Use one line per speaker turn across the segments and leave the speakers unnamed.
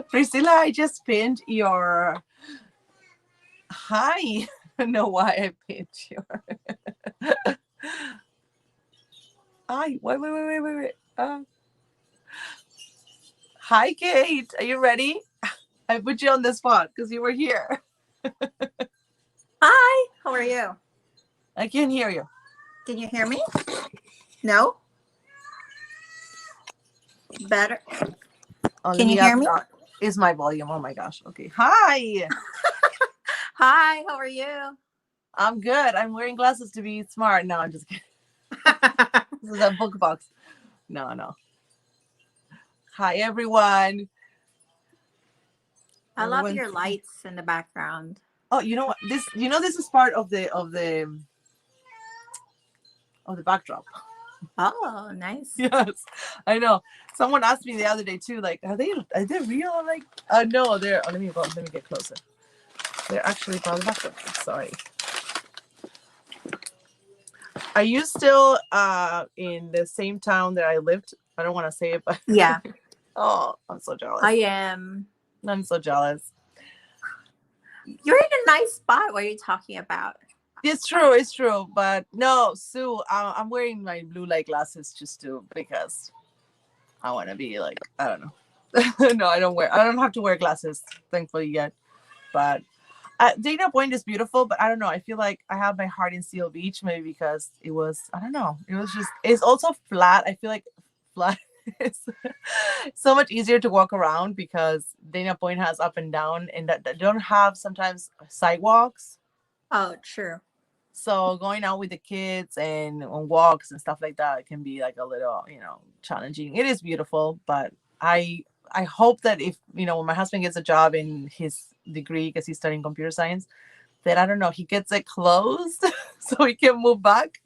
Priscilla, I just pinned your hi. I don't know why I pinned your hi. Wait. Hi, Kate. Are you ready? I put you on the spot because you were here.
Hi, how are you?
I can hear you.
Can you hear me? No? Better.
Oh, let
Can you
me
hear
up.
me?
Is my volume? Oh my gosh. Okay. Hi.
Hi, how are you?
I'm good. I'm wearing glasses to be smart. No, I'm just kidding. This is a book box. No. Hi, everyone.
I love
Everyone's.
your lights in the background.
Oh, you know what? This is part of the backdrop.
Oh, nice.
Yes, I know. Someone asked me the other day too. Like, are they real? Like, no, they're. Oh, let me get closer. They're actually part of the backdrop. Sorry. Are you still in the same town that I lived? I don't want to say it, but
Yeah,
oh, I'm so jealous.
I am.
I'm so jealous.
You're in a nice spot. What are you talking about?
It's true. But no, Sue, I'm wearing my blue light glasses because I want to be like, I don't know. No, I don't have to wear glasses, thankfully yet. But Dana Point is beautiful, but I don't know. I feel like I have my heart in Seal Beach, maybe because I don't know. It's also flat. I feel like flat is so much easier to walk around because Dana Point has up and down and that they don't have sometimes sidewalks.
Oh, true.
So going out with the kids and on walks and stuff like that can be like a little, challenging. It is beautiful, but I hope that if when my husband gets a job in his degree because he's studying computer science, that I don't know he gets it closed so he can move back.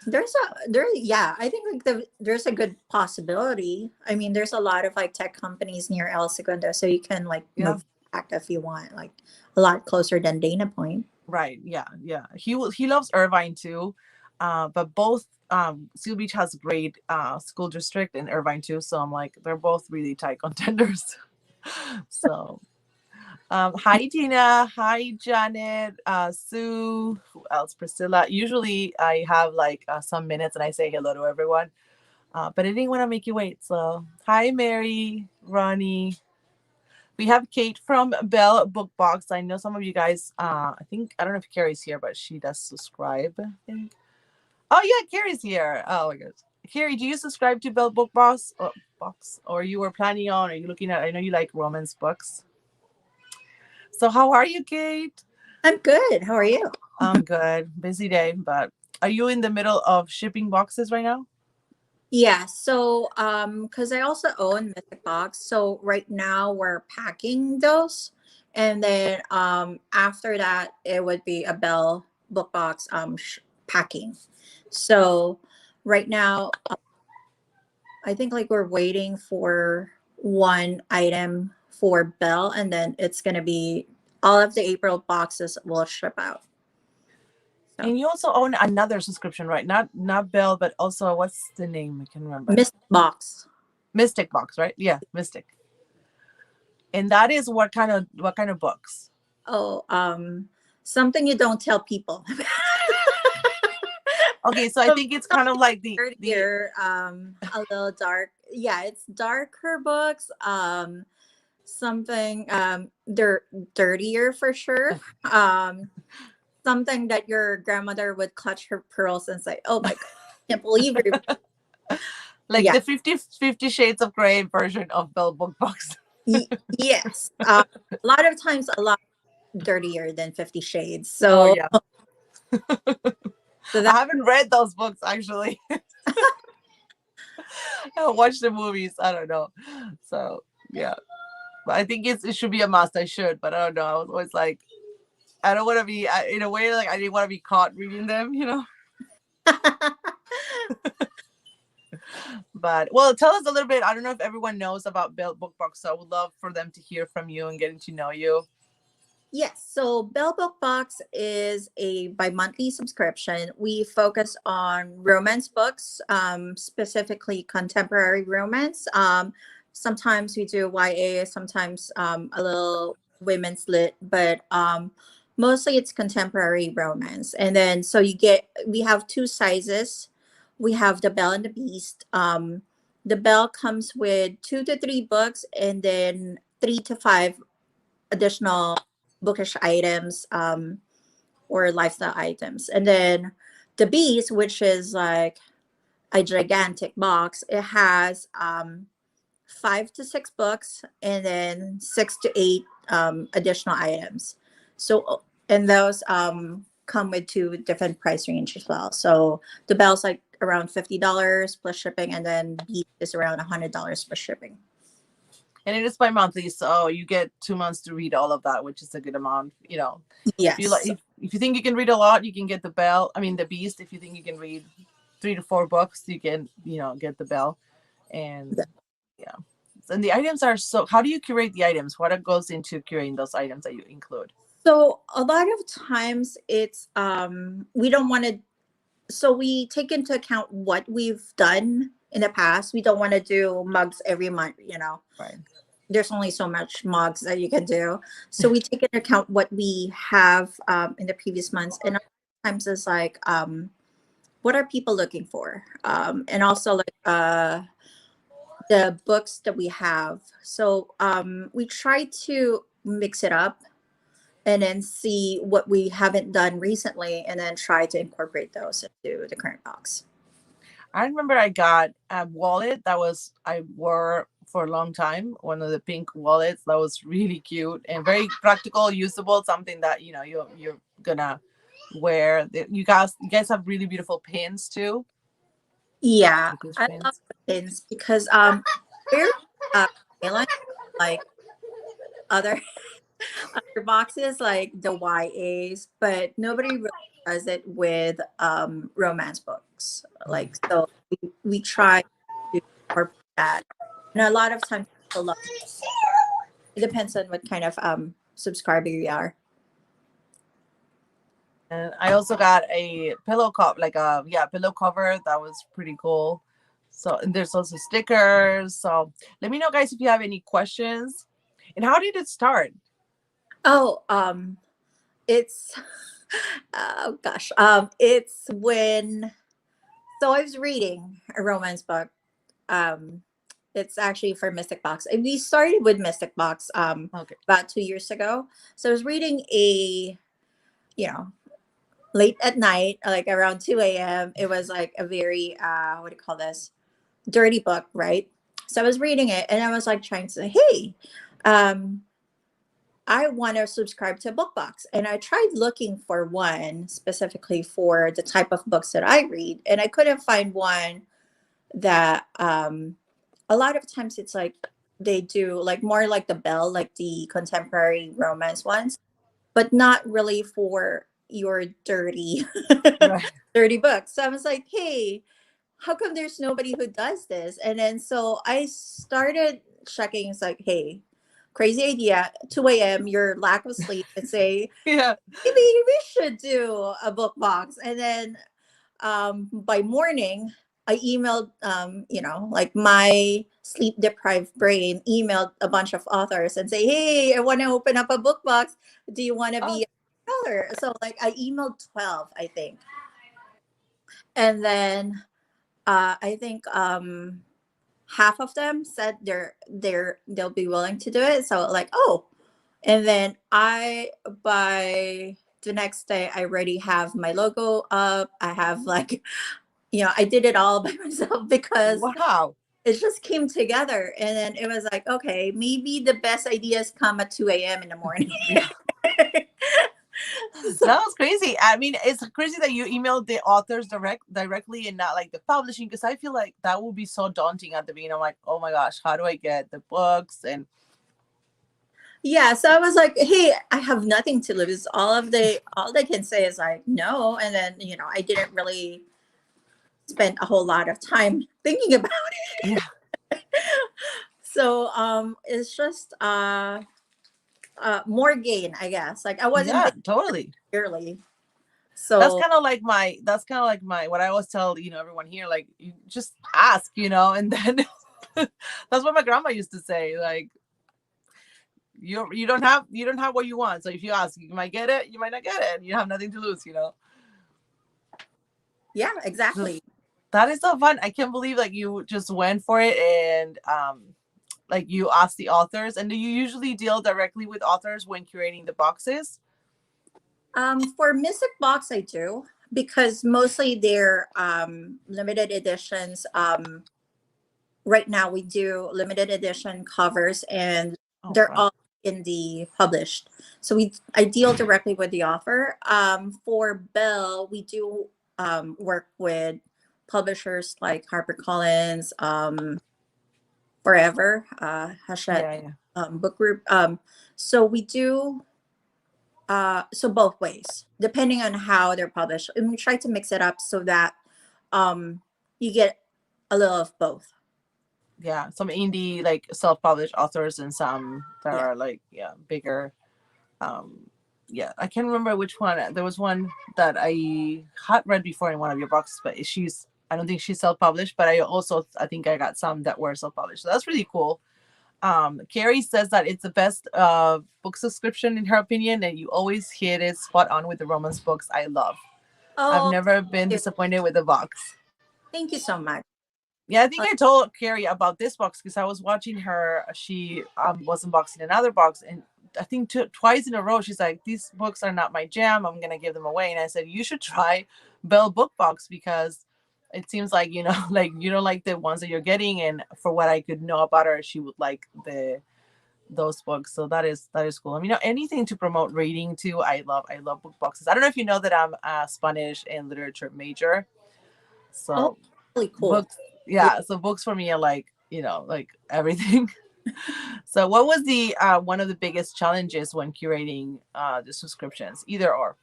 Yeah, I think like there's a good possibility. I mean, there's a lot of like tech companies near El Segundo, so you can like
Yeah.
move back if you want, like a lot closer than Dana Point.
Right. Yeah. He loves Irvine too, but both Seal Beach has a great school district and Irvine too. So I'm like they're both really tight contenders. So hi Tina, hi Janet, Sue, who else? Priscilla. Usually I have like some minutes and I say hello to everyone, but I didn't want to make you wait. So hi Mary, Ronnie. We have Kate from Belle Book Box. I know some of you guys. I don't know if Carrie's here, but she does subscribe. I think. Oh yeah, Carrie's here. Oh my gosh, Carrie, do you subscribe to Belle Book Box? Or you were planning on? Are you looking at? I know you like romance books. So how are you, Kate?
I'm good. How are you?
I'm good. Busy day, but are you in the middle of shipping boxes right now?
Yeah, so because I also own Mystic Box, so right now we're packing those, and then after that it would be a Bell Book Box packing. So right now I think like we're waiting for one item for Bell, and then it's gonna be all of the April boxes will ship out. So
And you also own another subscription, right? Not Bell, but also what's the name? I can remember.
Mystic Box.
Mystic Box, right? Yeah, Mystic. And that is what kind of books?
Oh, something you don't tell people.
Okay, so I think it's kind of like the
Dirtier, a little dark. Yeah, it's darker books. Something they're dirtier for sure. Something that your grandmother would clutch her pearls and say, "Oh my god, I can't believe you."
like
Yeah,
the 50 Shades of Grey version of Bell Book Box.
yes. A lot of times, a lot dirtier than 50 Shades.
Oh
So,
yeah.
so
I
that
haven't read those books actually. I watched the movies. I don't know. So yeah. But I think it should be a must. I should, but I don't know. I was always like, I don't want to be in a way like I didn't want to be caught reading them. But well, tell us a little bit. I don't know if everyone knows about Bell Book Box, so I would love for them to hear from you and getting to know you.
Yes, so Bell Book Box is a bi-monthly subscription. We focus on romance books, specifically contemporary romance. Sometimes we do YA, sometimes a little women's lit, but mostly it's contemporary romance. And then so we have two sizes. We have the Belle and the Beast. The Belle comes with 2 to 3 books, and then 3 to 5 additional bookish items, or lifestyle items. And then the Beast, which is like a gigantic box, it has 5 to 6 books, and then 6 to 8 additional items. So, and those come with 2 different price range as well. So the Belle's like around $50 plus shipping, and then Beast is around $100 plus shipping.
And it is bi-monthly, so you get 2 months to read all of that, which is a good amount. If you like,
Yes.
if you think you can read a lot, you can get the Beast. If you think you can read 3 to 4 books, you can get the Belle. And yeah, and the items are so. How do you curate the items? What goes into curating those items that you include?
So a lot of times it's we don't want to, so we take into account what we've done in the past. We don't want to do mugs every month.
Right.
There's only so much mugs that you can do. So we take into account what we have in the previous months. And sometimes it's like, what are people looking for? And also like the books that we have. So we try to mix it up and then see what we haven't done recently, and then try to incorporate those into the current box.
I remember I got a wallet I wore for a long time. One of the pink wallets that was really cute and very practical, usable. Something that you're gonna wear. You guys have really beautiful pins too.
Yeah,
These
I love
pins.
the pins because very island, like other other boxes like the YAs, but nobody really does it with romance books. Like so, we try to incorporate that, and a lot of times people love. It depends on what kind of subscriber you are.
And I also got a pillow cup, like a pillow cover that was pretty cool. So and there's also stickers. So let me know, guys, if you have any questions. And how did it start?
Oh, it's oh gosh, it's when so I was reading a romance book. Um, it's actually for Mystic Box. And we started with Mystic Box
Okay.
about 2 years ago. So I was reading you know, late at night, like around 2 a.m. It was like a very what do you call this? Dirty book, right? So I was reading it and I was like trying to say, hey, um, I want to subscribe to a book box. And I tried looking for one specifically for the type of books that I read, and I couldn't find one that a lot of times it's like they do like more like the Belle, like the contemporary romance ones, but not really for your dirty
Right.
dirty books. So I was like, hey, how come there's nobody who does this? And then so I started checking. It's like, hey, crazy idea, 2 a.m., your lack of sleep, and say,
Yeah.
maybe we should do a book box. And then by morning, I emailed, like my sleep deprived brain emailed a bunch of authors and say, hey, I want to open up a book box. Do you want to
Oh,
be a author? So like I emailed 12, I think. And then I think half of them said they'll be willing to do it. So like, oh, and then I by the next day I already have my logo up. I have like, I did it all by myself because
wow.
it just came together. And then it was like, okay, maybe the best ideas come at 2 a.m. in the morning.
Yeah.
So
That was crazy. I mean, it's crazy that you emailed the authors directly and not like the publishing, because I feel like that would be so daunting at the beginning. I'm like, oh my gosh, how do I get the books? And
yeah, so I was like, hey, I have nothing to lose. All they can say is like no. And then, I didn't really spend a whole lot of time thinking about
yeah,
it. So it's just more gain, I guess. Like I wasn't
yeah,
thinking
totally.
clearly.
That's
So
kind of like my what I always tell everyone here, like you just ask, and then That's what my grandma used to say. Like, you don't have what you want. So if you ask, you might get it, you might not get it. You have nothing to lose.
Yeah,
So
exactly.
that is so fun. I can't believe like you just went for it and like you asked the authors. And do you usually deal directly with authors when curating the boxes?
For Mystic Box, I do, because mostly they're limited editions. Right now, we do limited edition covers, and
Oh,
they're
fun.
all in the published. So I deal directly with the author. For Belle, we do work with publishers like HarperCollins, Forever, Hachette
Yeah, yeah.
Book Group. So we do so both ways, depending on how they're published, and we try to mix it up so that um you get a little of both.
Yeah. Some indie like self-published authors and some that
Yeah.
are like yeah, bigger. Um yeah, I can't remember which one. There was one that I had read before in one of your boxes, but I don't think she's self-published, but I think I got some that were self-published. So that's really cool. Carrie says that it's the best book subscription in her opinion, and you always hit it spot on with the romance books I love. I've
Oh,
never been
thank you.
disappointed with the box.
Thank you so much.
Yeah, I think
Uh,
I told Carrie about this box because I was watching her. She was unboxing another box, and I think twice in a row she's like, "These books are not my jam. I'm gonna give them away." And I said, "You should try Belle Book Box because it seems like like you don't like the ones that you're getting, and for what I could know about her, she would like the those books. So that is cool. I mean, anything to promote reading too. I love book boxes. I don't know if you know that I'm a Spanish and literature major,
oh,
so
really cool.
books.
Yeah.
Yeah, so books for me are like like everything. So, what was the one of the biggest challenges when curating the subscriptions, either or?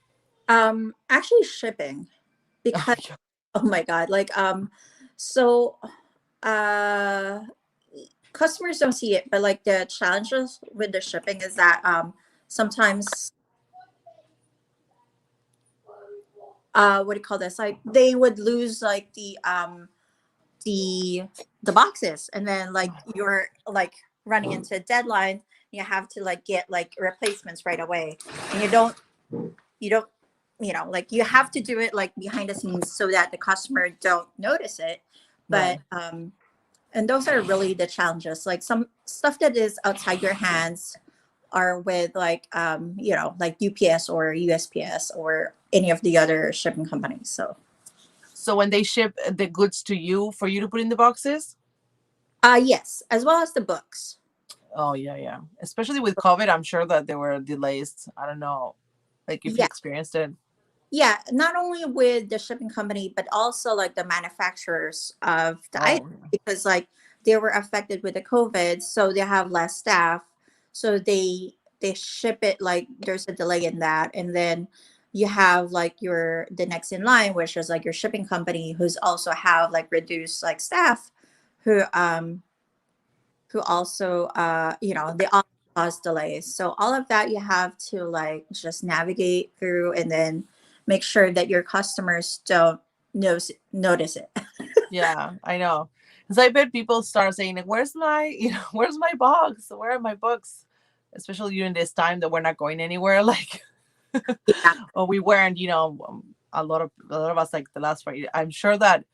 Actually shipping,
Oh,
because
yeah.
oh my god, like so uh customers don't see it, but like the challenges with the shipping is that sometimes what do you call this, like they would lose like the the boxes, and then like you're like running into a deadline, you have to like get like replacements right away, and you don't like you have to do it like behind the scenes so that the customer don't notice it. But
Right.
and those are really the challenges, like some stuff that is outside your hands are with like like UPS or USPS or any of the other shipping companies. So
So when they ship the goods to you for you to put in the boxes.
yes, as well as the books.
Oh yeah, yeah. Especially with COVID, I'm sure that there were delays. I don't know, like if you
Yeah.
experienced it.
Yeah, not only with the shipping company, but also like the manufacturers of the item,
Oh
because like they were affected with the COVID, so they have less staff, so they ship it like there's a delay in that, and then you have like the next in line, which is like your shipping company, who's also have like reduced like staff, who also they all cause delays. So all of that you have to like just navigate through, and then make sure that your customers don't notice it.
yeah, I know. Because I bet people start saying, like, "Where's my, where's my box? Where are my books?" Especially during this time that we're not going anywhere. Like,
Yeah,
or we weren't, a lot of us like the last Friday. I'm sure that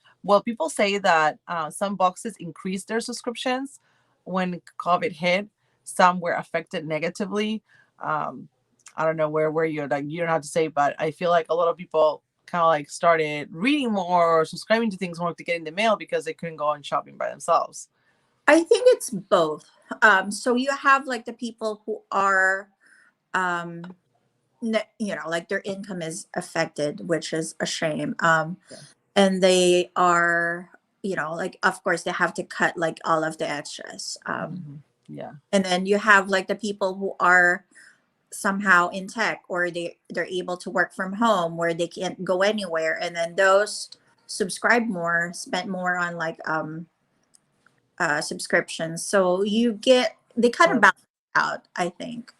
people say that some boxes increased their subscriptions when COVID hit. Some were affected negatively. Um, I don't know where you're like you don't have to say, but I feel like a lot of people kind of like started reading more or subscribing to things more to get in the mail because they couldn't go on shopping by themselves.
I think it's both. So you have like the people who are um like their income is affected, which is a shame.
Yeah.
And they are, like of course they have to cut like all of the extras.
Yeah.
And then you have like the people who are somehow in tech, or they're able to work from home where they can't go anywhere, and then those subscribe more, spend more on like subscriptions, so they kind of
Right.
balance out, I think.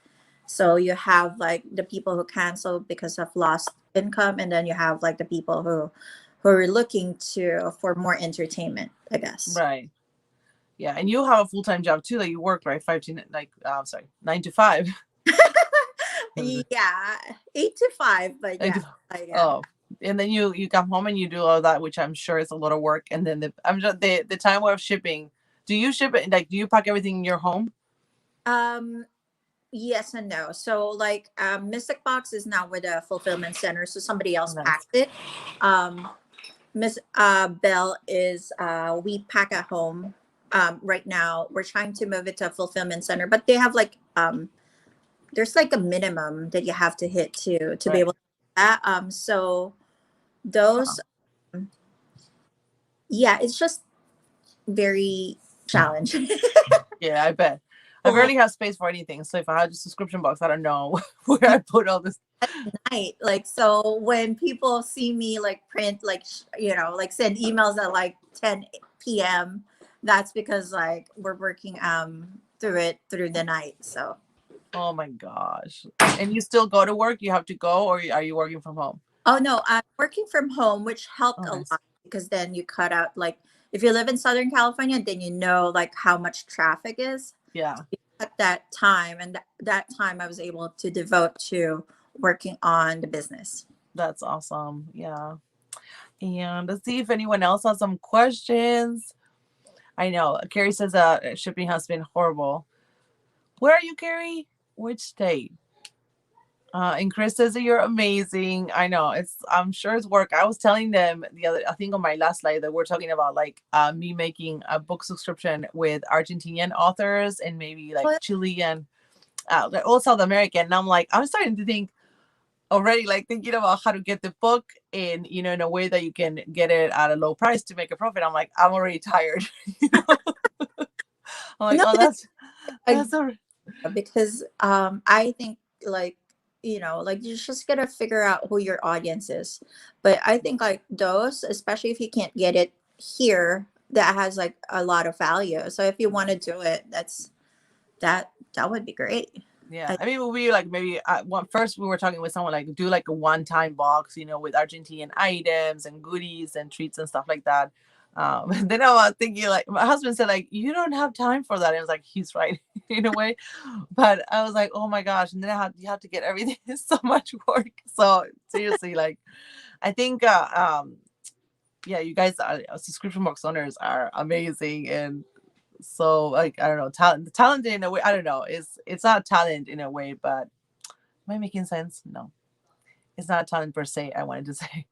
So you have like the people who cancel because of lost income, and then you have like the people who are looking to for more entertainment, I guess.
Right. Yeah, and you have a full-time job too that you work, right? 9 to 5.
Yeah, 8 to 5, but
Nine
yeah,
to,
yeah.
oh, and then you come home and you do all that, which I'm sure is a lot of work. And then I'm just the time of shipping. Do you ship it? Like, do you pack everything in your home?
Um, yes and no. So like Mystic Box is now with a fulfillment center, so somebody
Oh,
else
nice.
packed it. Um, Miss Belle is we pack at home. Right now we're trying to move it to a fulfillment center, but they have like there's like a minimum that you have to hit to be
Right.
able to do that. So
Huh.
those yeah, it's just very challenging.
Yeah, I bet. I
Well,
barely have space for anything. So if I had a subscription box, I don't know where I put all this.
at night, like so when people see me like print like like send emails at like 10 p.m., that's because like we're working through it through the night. So
Oh my gosh. And you still go to work? You have to go, or are you working from home?
oh no, I'm working from home, which helped
Oh,
a
nice.
lot because then you cut out like if you live in Southern California, then you know like how much traffic is.
Yeah,
At that time, and that time I was able to devote to working on the business.
that's awesome. Yeah. And let's see if anyone else has some questions. I know. Carrie says shipping has been horrible. Where are you, Carrie? Which state? And Chris says that you're amazing. I know it's. I'm sure it's work. I was telling them the other. I think on my last slide that we're talking about like me making a book subscription with Argentinian authors and maybe like
But
Chilean, all South American. And I'm like, I'm starting to think already, like thinking about how to get the book in, in a way that you can get it at a low price to make a profit. I'm like, I'm already tired. you know, I'm like,
no,
oh,
it's like
that's a
because I think like like you just gotta figure out who your audience is. But I think like those, especially if you can't get it here, that has like a lot of value. So if you want to do it, that would be great.
Yeah,
I,
I mean, we like maybe first we were talking with someone like do like a one-time box, with Argentinian items and goodies and treats and stuff like that. And then I was thinking, like, my husband said, like, you don't have time for that. And I was like, he's right in a way, but I was like, oh my gosh, and then you have to get everything. It's so much work. So seriously, like, I think, yeah, you guys are subscription box owners are amazing, and so like I don't know, talented in a way. I don't know. It's not talent in a way, but am I making sense? No, it's not talent per se. I wanted to say.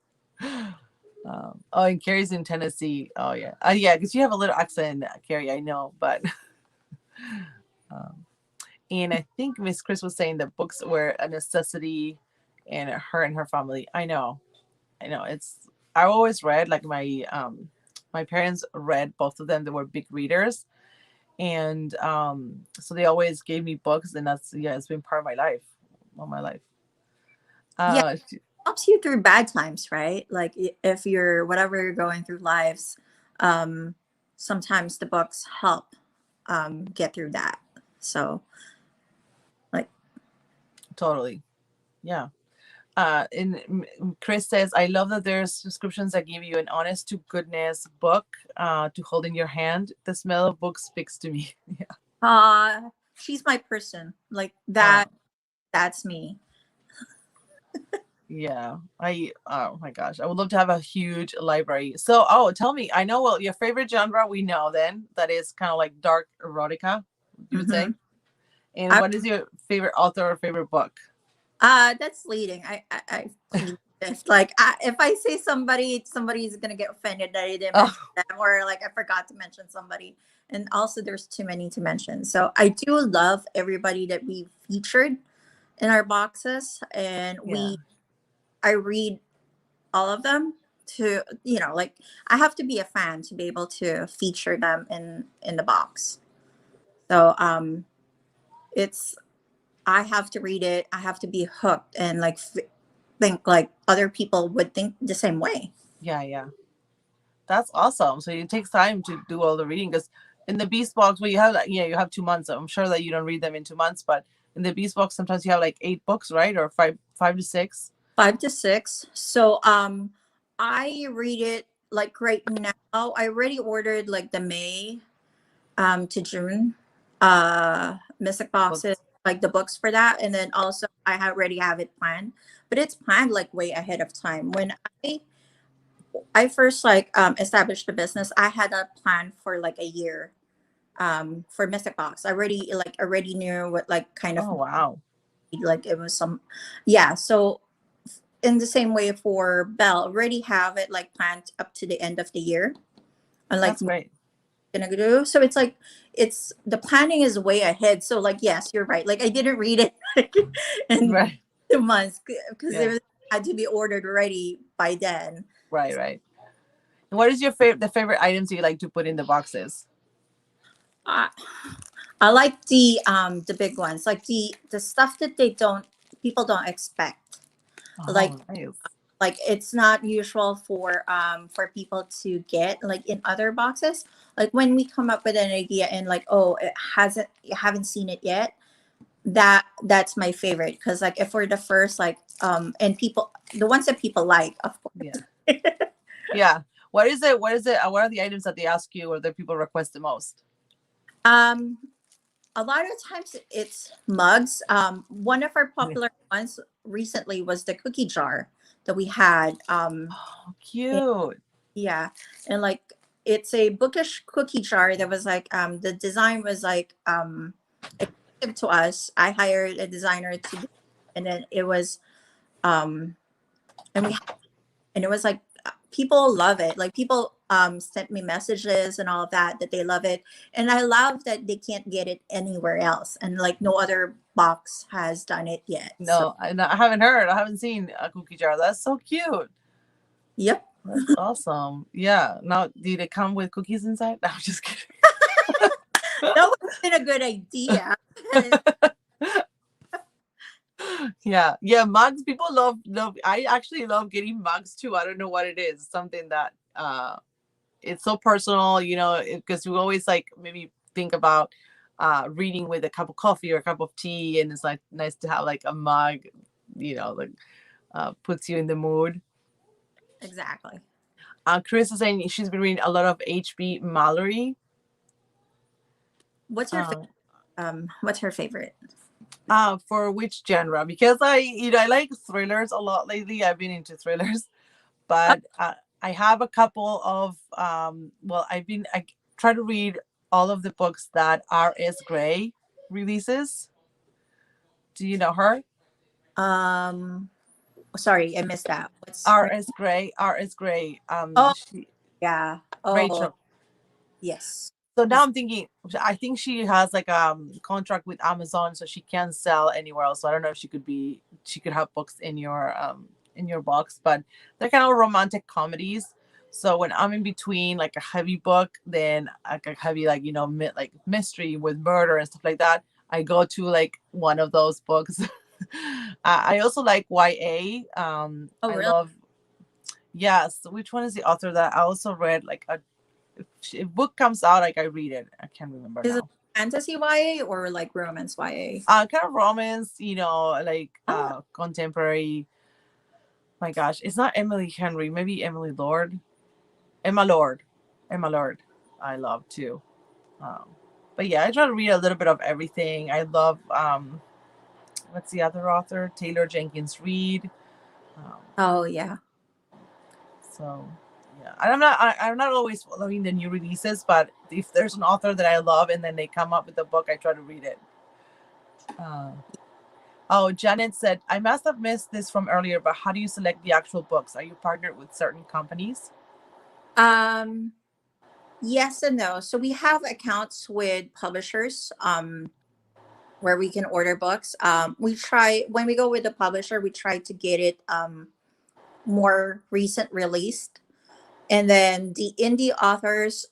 Oh, and Carrie's in Tennessee. Oh yeah, yeah, because you have a little accent, Carrie. I know, but um, and I think Miss Chris was saying that books were a necessity, and her and her family. I know. I always read like my parents read, both of them. They were big readers, and so they always gave me books, and that's, yeah, it's been part of my life, all my life.
yeah,
uh
helps you through bad times, right? Like if you're whatever you're going through lives, um, sometimes the books help get through that. So like
totally, yeah. And Chris says, I love that there's subscriptions that give you an honest to goodness book to hold in your hand. The smell of books speaks to me. Yeah.
she's my person. Like
uh,
that's me.
yeah, oh my gosh, I would love to have a huge library. So, tell me, I know, well, your favorite genre, we know then that is kind of like dark erotica, you would
Hmm.
say. And what is your favorite author or favorite book?
That's leading. I plead this. Like, if I say somebody's gonna get offended that I didn't mention
Oh,
them, or like I forgot to mention somebody. And also, there's too many to mention. So I do love everybody that we featured in our boxes, and
yeah.
I read all of them. To like I have to be a fan to be able to feature them in the box. So it's I have to read it. I have to be hooked and like think like other people would think the same way.
Yeah, yeah. That's awesome. So it takes time to do all the reading, because in the Beast Box, well, you have like, yeah, you have 2 months. I'm sure that you don't read them in 2 months, but in the Beast Box, sometimes you have like 8 books, right? Or five to six.
5 to 6. So I read it like right now. I already ordered like the May. to June. Mystic Boxes,
Books.
like the books for that, and then also I already have it planned, but it's planned like way ahead of time. When I first like established the business, I had a plan for like a year for Mystic Box. I already knew what like kind of
Oh wow,
like it was some, yeah. So in the same way for Bell, already have it like planned up to the end of the year, and like
that's great.
gonna do. So it's like it's the planning is way ahead. So like yes, you're right. Like I didn't read it in
Right.
2 months because
Yeah.
it had to be ordered already by then.
Right. Right. And what is your the favorite items you like to put in the boxes?
I, I like the big ones, like the stuff that they don't people don't expect. Like
Oh, nice.
it's not usual for people to get like in other boxes. Like when we come up with an idea and like oh it hasn't you haven't seen it yet, that's my favorite because like if we're the first like and people the ones that people like of
Yeah.
course.
Yeah. What is it? What is it? What are the items that they ask you or that people request the most?
um a lot of times it's mugs. One of our
Yeah.
popular ones recently was the cookie jar that we had.
Oh,
And,
cute.
yeah, and like it's a bookish cookie jar that was like the design was like exclusive to us. I hired a designer to do, and then it was um and we and it was like people love it, like people sent me messages and all of that that they love it, and I love that they can't get it anywhere else and like no other box has done it yet. So
No, I haven't heard. I haven't seen a cookie jar. That's so cute.
yep.
That's awesome. Yeah. Now, did it come with cookies inside? No, I'm just kidding.
That would have been a good idea.
Yeah. Yeah. Mugs. People love. I actually love getting mugs too. I don't know what it is. Something that it's so personal, because we always like maybe think about reading with a cup of coffee or a cup of tea, and it's like nice to have like a mug, like puts you in the mood.
Exactly.
Chris is saying she's been reading a lot of H.B. Mallory.
What's her
Uh,
what's her favorite?
for which genre? Because I like thrillers a lot lately. I've been into thrillers,
Oh,
but I have a couple of well, I try to read all of the books that R.S. Gray releases. Do you know her?
um sorry, I missed that. What's her?
R.S. Gray. R.S. Gray.
Oh yeah. Oh
Rachel.
yes.
So now I'm thinking, I think she has like contract with Amazon, so she can't sell anywhere else. So I don't know if she could have books in your box, but they're kind of romantic comedies. So when I'm in between like a heavy book, then like a heavy like like mystery with murder and stuff like that, I go to like one of those books. I also like YA.
Oh
I
really?
love, yes. Which one is the author that I also read like a if book comes out, like I read it. I can't remember
Is it
now.
fantasy YA or like romance YA?
Kind of romance, like
Oh,
contemporary. My gosh, it's not Emily Henry. Maybe Emily Lord. Emma Lord. Emma Lord. I love too. Um, but yeah, I try to read a little bit of everything. I love what's the other author? Taylor Jenkins Reid. Um,
oh yeah.
so yeah, and I'm not always following the new releases, but if there's an author that I love and then they come up with a book, I try to read it. Uh, Oh, Janet said, I must have missed this from earlier, but how do you select the actual books? Are you partnered with certain companies?
Um yes and no. So we have accounts with publishers where we can order books. We try when we go with the publisher, we try to get it more recent released. And then the indie authors,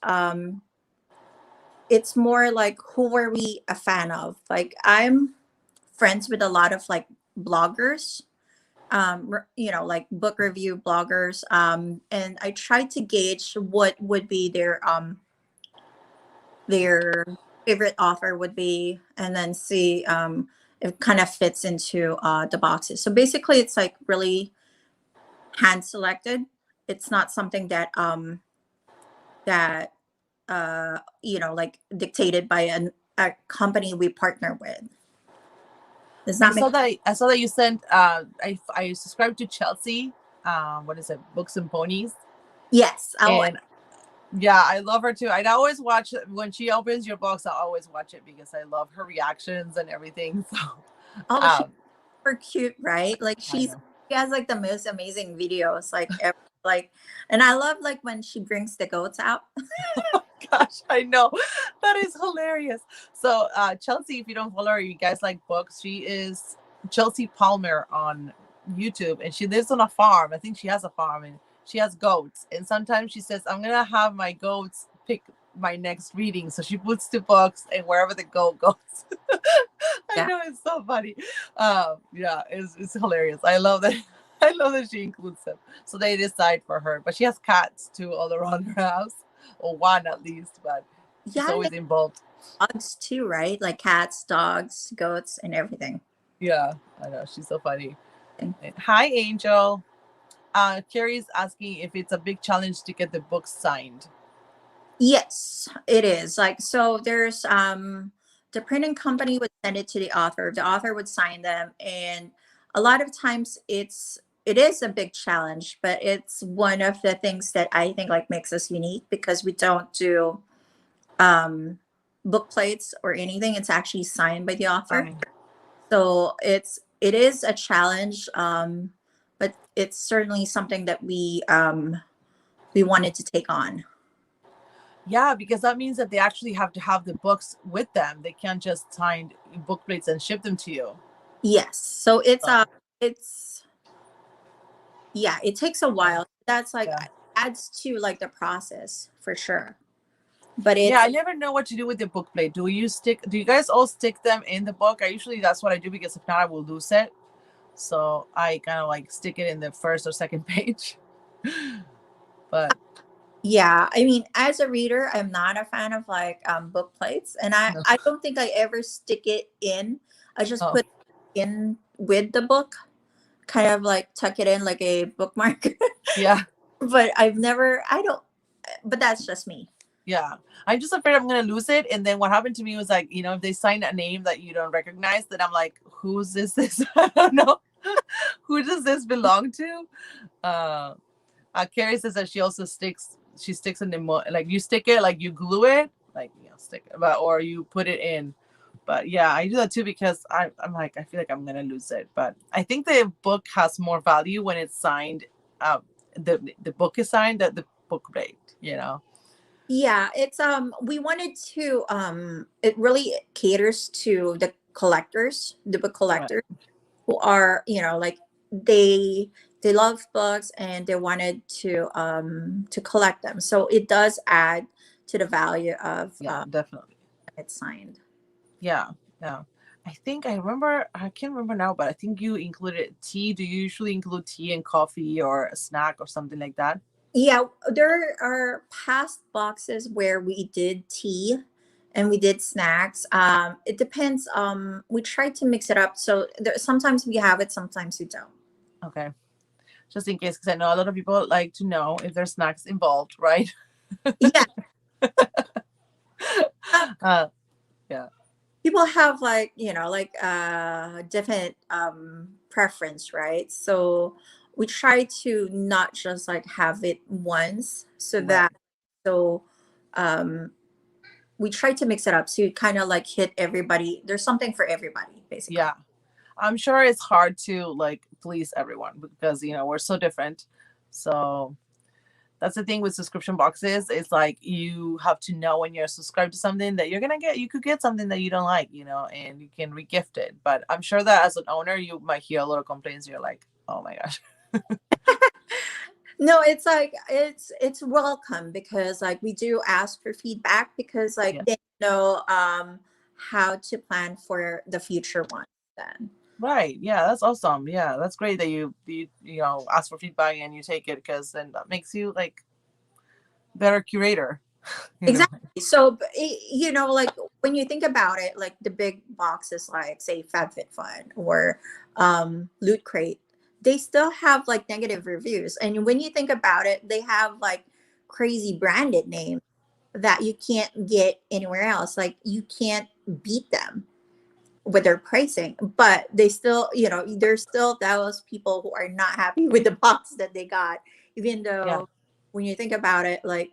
it's more like who were we a fan of? Like I'm friends with a lot of like bloggers, like book review bloggers. And I try to gauge what would be their favorite author would be, and then see if it kind of fits into the boxes. So basically, it's like really hand selected. It's not something that like dictated by a company we partner with. Does
I
that make
saw that. I saw that you sent. I subscribed to Chelsea. What is it? Books and Ponies.
Yes.
And yeah, I love her too. I always watch when she opens your box. I always watch it because I love her reactions and everything. So,
Oh, she's
um,
super cute, right? Like
I
she
know.
has like the most amazing videos, like ever, like, and I love like when she brings the goats out.
Gosh, I know. That is hilarious. So, Chelsea, if you don't follow her, you guys like books. She is Chelsea Palmer on YouTube, and she lives on a farm. I think she has a farm, and she has goats. And sometimes she says, I'm going to have my goats pick my next reading. So she puts the books and wherever the goat goes. I
Yeah.
know, it's so funny. Yeah, it's hilarious. I love that. I love that she includes them. So they decide for her. But she has cats too all around her house, or one at least, but she's
Yeah,
always involved.
dogs too, right? Like cats, dogs, goats, and everything.
Yeah, I know. She's so funny. Hi, Angel. Carrie's asking if it's a big challenge to get the book signed.
Yes, it is. Like, so there's the printing company would send it to the author would sign them, and a lot of times it is a big challenge, but it's one of the things that I think like makes us unique because we don't do um book plates or anything. It's actually signed by the author.
Fine.
So it is a challenge, but it's certainly something that we wanted to take on.
Yeah, because that means that they actually have to have the books with them. They can't just sign book plates and ship them to you.
Yes. So
So,
it's yeah, it takes a
yeah,
while. That's like
yeah.
adds to like the process for sure. But
Yeah,
it's
I never know what to do with the book plate. Do you guys all stick them in the book? I usually that's what I do because if not I will lose it. So I kind of like stick it in the first or second page. But
yeah, I mean, as a reader, I'm not a fan of like book plates, and
no.
I don't think I ever stick it in. I just
Oh,
put it in with the book, kind of like tuck it in like a bookmark.
yeah.
But I've never I don't but that's just me.
Yeah. I'm just afraid I'm gonna lose it. And then what happened to me was like, if they sign a name that you don't recognize, then I'm like, whose is this? I don't know. Who does this belong to? Uh Carrie says that she sticks in the like you stick it, like you glue it, like stick it, but or you put it in. But yeah, I do that too because I'm like I feel like I'm gonna lose it. But I think the book has more value when it's signed. The book is signed that the book rate.
Yeah, it's we wanted to it really caters to the collectors, the book
Right.
collectors who are, like they they love books and they wanted to collect them. So it does add to the value of
Yeah, definitely.
it signed.
Yeah, yeah. I think I remember. I can't remember now, but I think you included tea. Do you usually include tea and coffee or a snack or something like that?
Yeah, there are past boxes where we did tea and we did snacks. It depends. We try to mix it up. So sometimes we have it, sometimes we don't.
Okay, just in case, because I know a lot of people like to know if there's snacks involved, right?
Yeah.
uh, yeah,
People have like, like different preference, right? So we try to not just like have it once so
right.
that so um we try to mix it up so you kind of like hit everybody. There's something for everybody basically.
Yeah, I'm sure it's hard to like please everyone because we're so different. So that's the thing with subscription boxes. It's like you have to know when you're subscribed to something that you could get something that you don't like, and you can regift it. But I'm sure that as an owner, you might hear a lot of complaints. You're like, oh my gosh.
No, it's like it's welcome because like we do ask for feedback because like
Yeah.
they know how to plan for the future one then.
Right. Yeah, that's awesome. Yeah, that's great that you ask for feedback and you take it because then that makes you like better curator. you know.
Exactly. So, like when you think about it, like the big boxes, like say FabFitFun or Loot Crate, they still have like negative reviews. And when you think about it, they have like crazy branded names. that you can't get anywhere else. Like you can't beat them with their pricing, but they still, there's still those people who are not happy with the box that they got, even
Yeah.
though when you think about it, like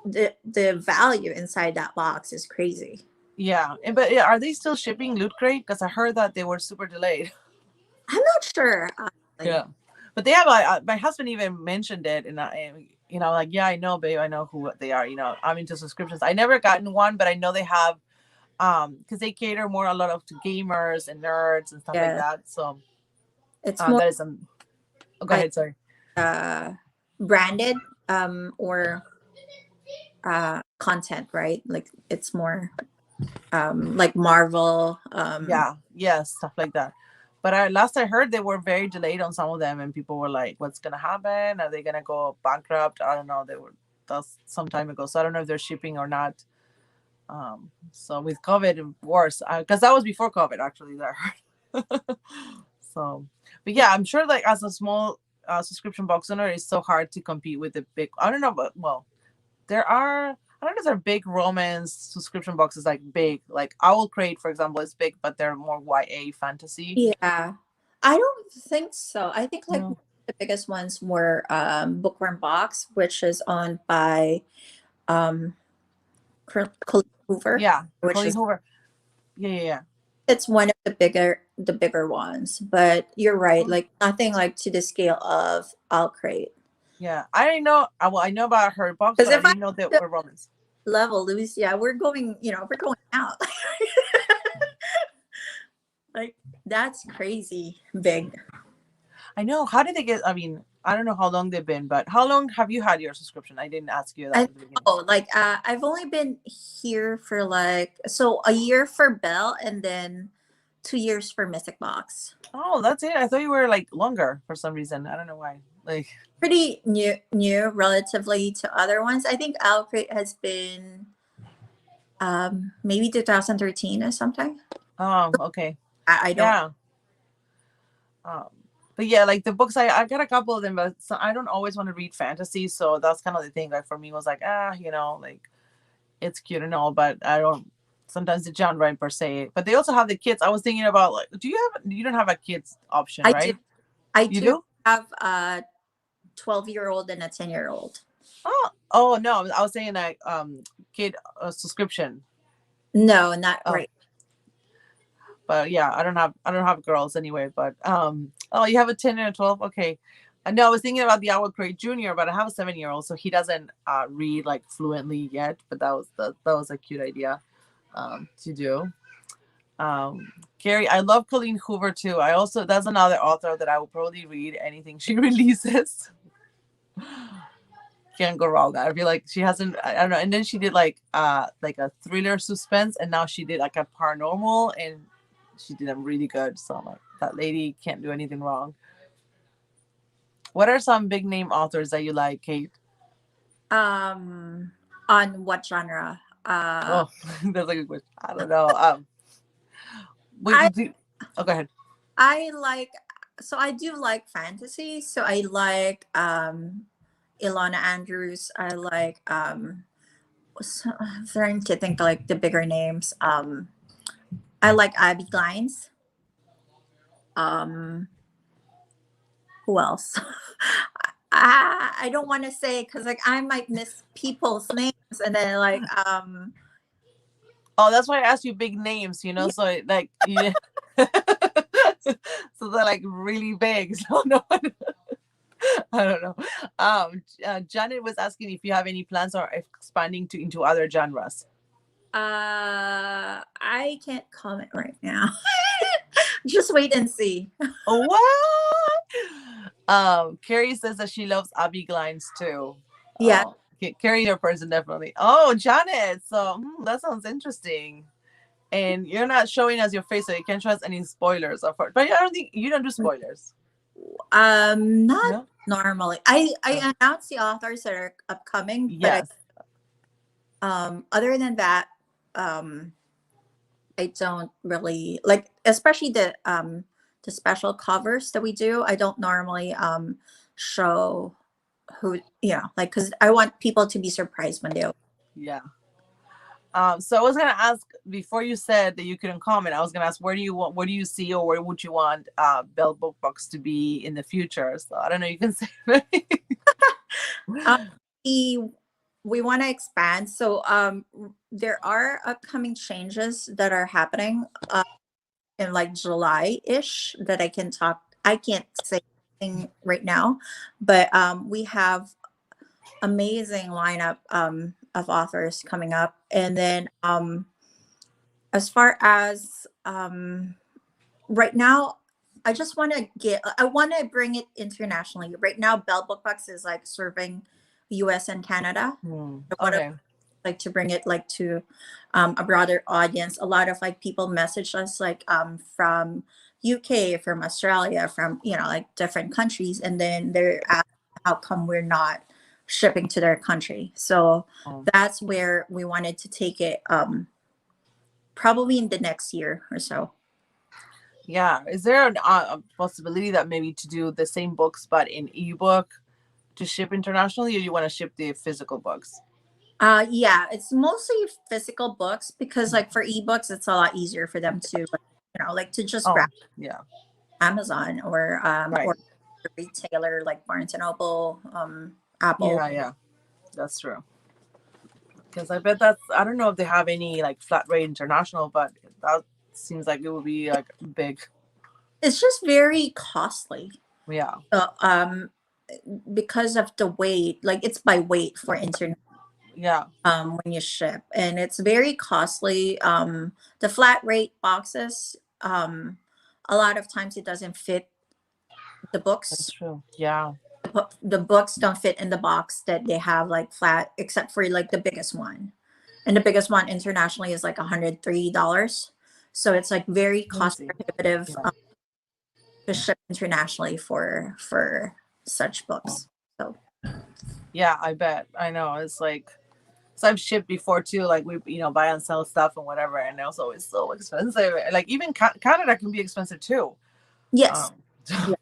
the value inside that box is crazy.
Yeah. But yeah, are they still shipping Loot Crate? Because I heard that they were super delayed.
I'm not sure.
Yeah. But they have, my husband even mentioned it, and like, yeah, I know, babe, I know who they are. I'm into subscriptions. I never gotten one, but I know they have, because they cater more a lot of to gamers and nerds and stuff like
Yeah,
that. So,
it's more
that is oh, go
like
ahead, sorry.
branded or content, right? Like it's more like Marvel.
Yeah, yes, stuff like that. But last I heard, they were very delayed on some of them, and people were like, "What's gonna happen? Are they gonna go bankrupt?" I don't know. That's some time ago, so I don't know if they're shipping or not. So with COVID, worse, because that was before COVID actually. That I heard. So, but yeah, I'm sure like as a small subscription box owner, it's so hard to compete with the big. I don't know, but well, there are. I don't know if there are big romance subscription boxes like big, like Owl Crate, for example, is big, but they're more YA fantasy.
Yeah, I don't think so. I think like
No.
the biggest ones were Bookworm Box, which is owned by um Colleen Hoover,
Yeah,
which
Colleen
is
Hoover. Yeah, yeah, yeah.
it's one of the bigger ones. But you're right,
Oh,
like nothing like to the scale of Crate.
yeah. I didn't know. Well, I know about her box,
Because
but I
if I
didn't know they
the
were romance.
level, Lucia, we're going out. Like that's crazy big.
I know. How did they get? I mean, I don't know how long they've been, but how long have you had your subscription? I didn't ask you that
I
at the beginning.
know, like I've only been here for like so a year for Belle and then 2 years for Mystic Box.
Oh, that's it. I thought you were like longer for some reason. I don't know why. Like,
Pretty new relatively to other ones. I think Alcrate has been maybe 2013 or something.
oh, okay.
I don't.
Yeah. Um, but yeah, like the books, I got a couple of them, but so I don't always want to read fantasy, so that's kind of the thing. Like for me, was like, like it's cute and all, but I don't. Sometimes the genre per se, but they also have the kids. I was thinking about like, you don't have a kids option,
I do.
right?
I
You
do
do?
have a 12-year-old and a 10-year-old.
Oh no, I was saying like kid subscription.
No, not
Oh,
right.
but yeah, I don't have girls anyway. But oh, you have a 10 and a 12. Okay. No, I was thinking about the Owl Crate Junior, but I have a 7-year-old, so he doesn't read like fluently yet. But that was a cute idea to do. Carrie, I love Colleen Hoover too. I also That's another author that I will probably read anything she releases. Can't go wrong. I feel like she hasn't. I don't know. And then she did like a thriller suspense, and now she did like a paranormal, and she did them really good. So I'm like, that lady can't do anything wrong. What are some big name authors that you like, Kate?
Um, on what genre?
Oh, that's a good question. I don't know. We
I
do. Oh, go ahead.
I like so I do like fantasy. So I like Ilana Andrews. I like I'm trying to think like the bigger names. I like Abby Glines. Um, who else? I don't want to say because like I might miss people's names and then like
Oh, that's why I asked you big names.
yeah,
So like yeah. So they're like really big. So no one. I don't know. Janet was asking if you have any plans or expanding into other genres.
I can't comment right now. Just wait and see.
What? Carrie says that she loves Abby Glines too.
Yeah.
Oh, Carrie, your person definitely. Oh, Janet. So that sounds interesting. And you're not showing us your face, so you can't trust any spoilers of her. But I don't think you don't do spoilers.
Not
No.
normally. I
Oh,
announce the authors that are upcoming, but
yes.
other than that, um I don't really like, especially the special covers that we do. I don't normally show who, like, because I want people to be surprised when they open.
Yeah. So I was gonna ask before you said that you couldn't comment. I was gonna ask where do you see, or where would you want Belle Book Box to be in the future? So I don't know. You can say.
Um, we we want to expand. So there are upcoming changes that are happening in like July-ish that I can't say anything right now, but we have amazing lineup of authors coming up. And then as far as right now, I want to bring it internationally. Right now, Bell Book Box is like serving US and Canada. I want to
Okay.
like to bring it like to a broader audience. A lot of like people message us like from UK, from Australia, from like different countries, and then they're asking how come we're not shipping to their country. So
Um,
that's where we wanted to take it probably in the next year or so.
yeah. Is there a possibility that maybe to do the same books but in ebook to ship internationally, or you want to ship the physical books?
Yeah, it's mostly physical books because like for ebooks, it's a lot easier for them to like, like to just grab
Oh, yeah.
Amazon or
Right.
a retailer like Barnes and Noble, Apple.
Yeah, yeah. That's true. Because I bet that's, I don't know if they have any like flat rate international, but that seems like it would be like big.
It's just very costly.
Yeah.
So, because of the weight, like it's by weight for internet
Yeah.
when you ship, and it's very costly. The flat rate boxes, a lot of times it doesn't fit the
That's
books.
true. Yeah.
The books don't fit in the box that they have like flat, except for like the biggest one, and the biggest one internationally is like $103. So it's like very cost
Crazy.
prohibitive
Yeah.
to ship internationally for such books. So
Yeah, I bet. I know. It's like, so I've shipped before too. Like we, buy and sell stuff and whatever, and it's always so expensive. Like even Canada can be expensive too.
yes,
Um,
yeah,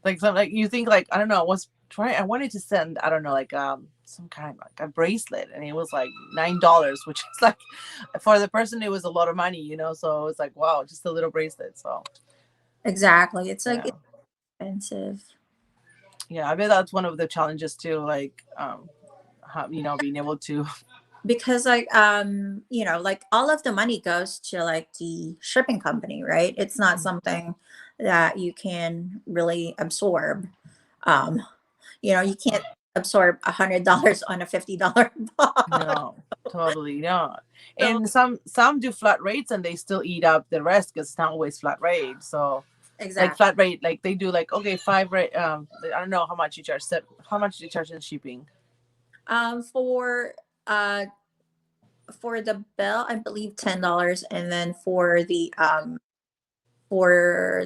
like some, like you think, like I don't know. I was trying. I wanted to send, I don't know, like some kind, like a bracelet, and it was like $9, which is like for the person it was a lot of money. So it's like, wow, just a little bracelet. So
exactly. It's like
yeah,
it's expensive
yeah. I bet that's one of the challenges too. Like being able to.
because like like all of the money goes to like the shipping company, right? It's not something that you can really absorb. Um, you can't absorb $100 on a $50 box.
No, totally not.
So
And some do flat rates and they still eat up the rest because it's not always flat rate. So like
exactly.
flat rate, like they do like, okay, five rate. I don't know how much you charge. How much do you charge in shipping?
Um, for uh for the bell, I believe $10, and then for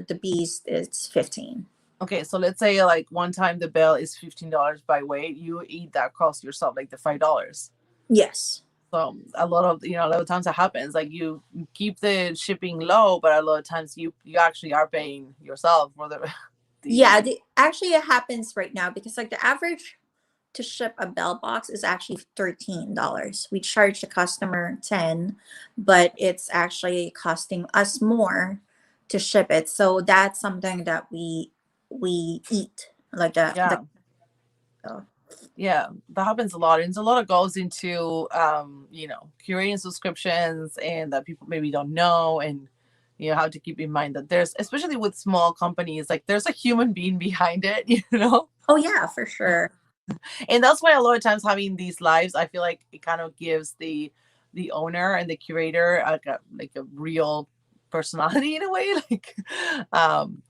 the beast, it's 15.
Okay, so let's say like one time the bill is $15 by weight. You eat that cost yourself, like the $5.
Yes.
So a lot of times that happens. Like you keep the shipping low, but a lot of times you actually are paying yourself for the
Yeah,
the
actually it happens right now because like the average to ship a bell box is actually $13. We charge the customer 10, but it's actually costing us more to ship it. So that's something that we eat like the
yeah. Yeah, that happens a lot. And a lot of goes into curating subscriptions and that people maybe don't know, and how to keep in mind that there's, especially with small companies, like there's a human being behind it,
Oh yeah, for sure.
and that's why a lot of times having these lives, I feel like it kind of gives the owner and the curator like a real personality in a way, like um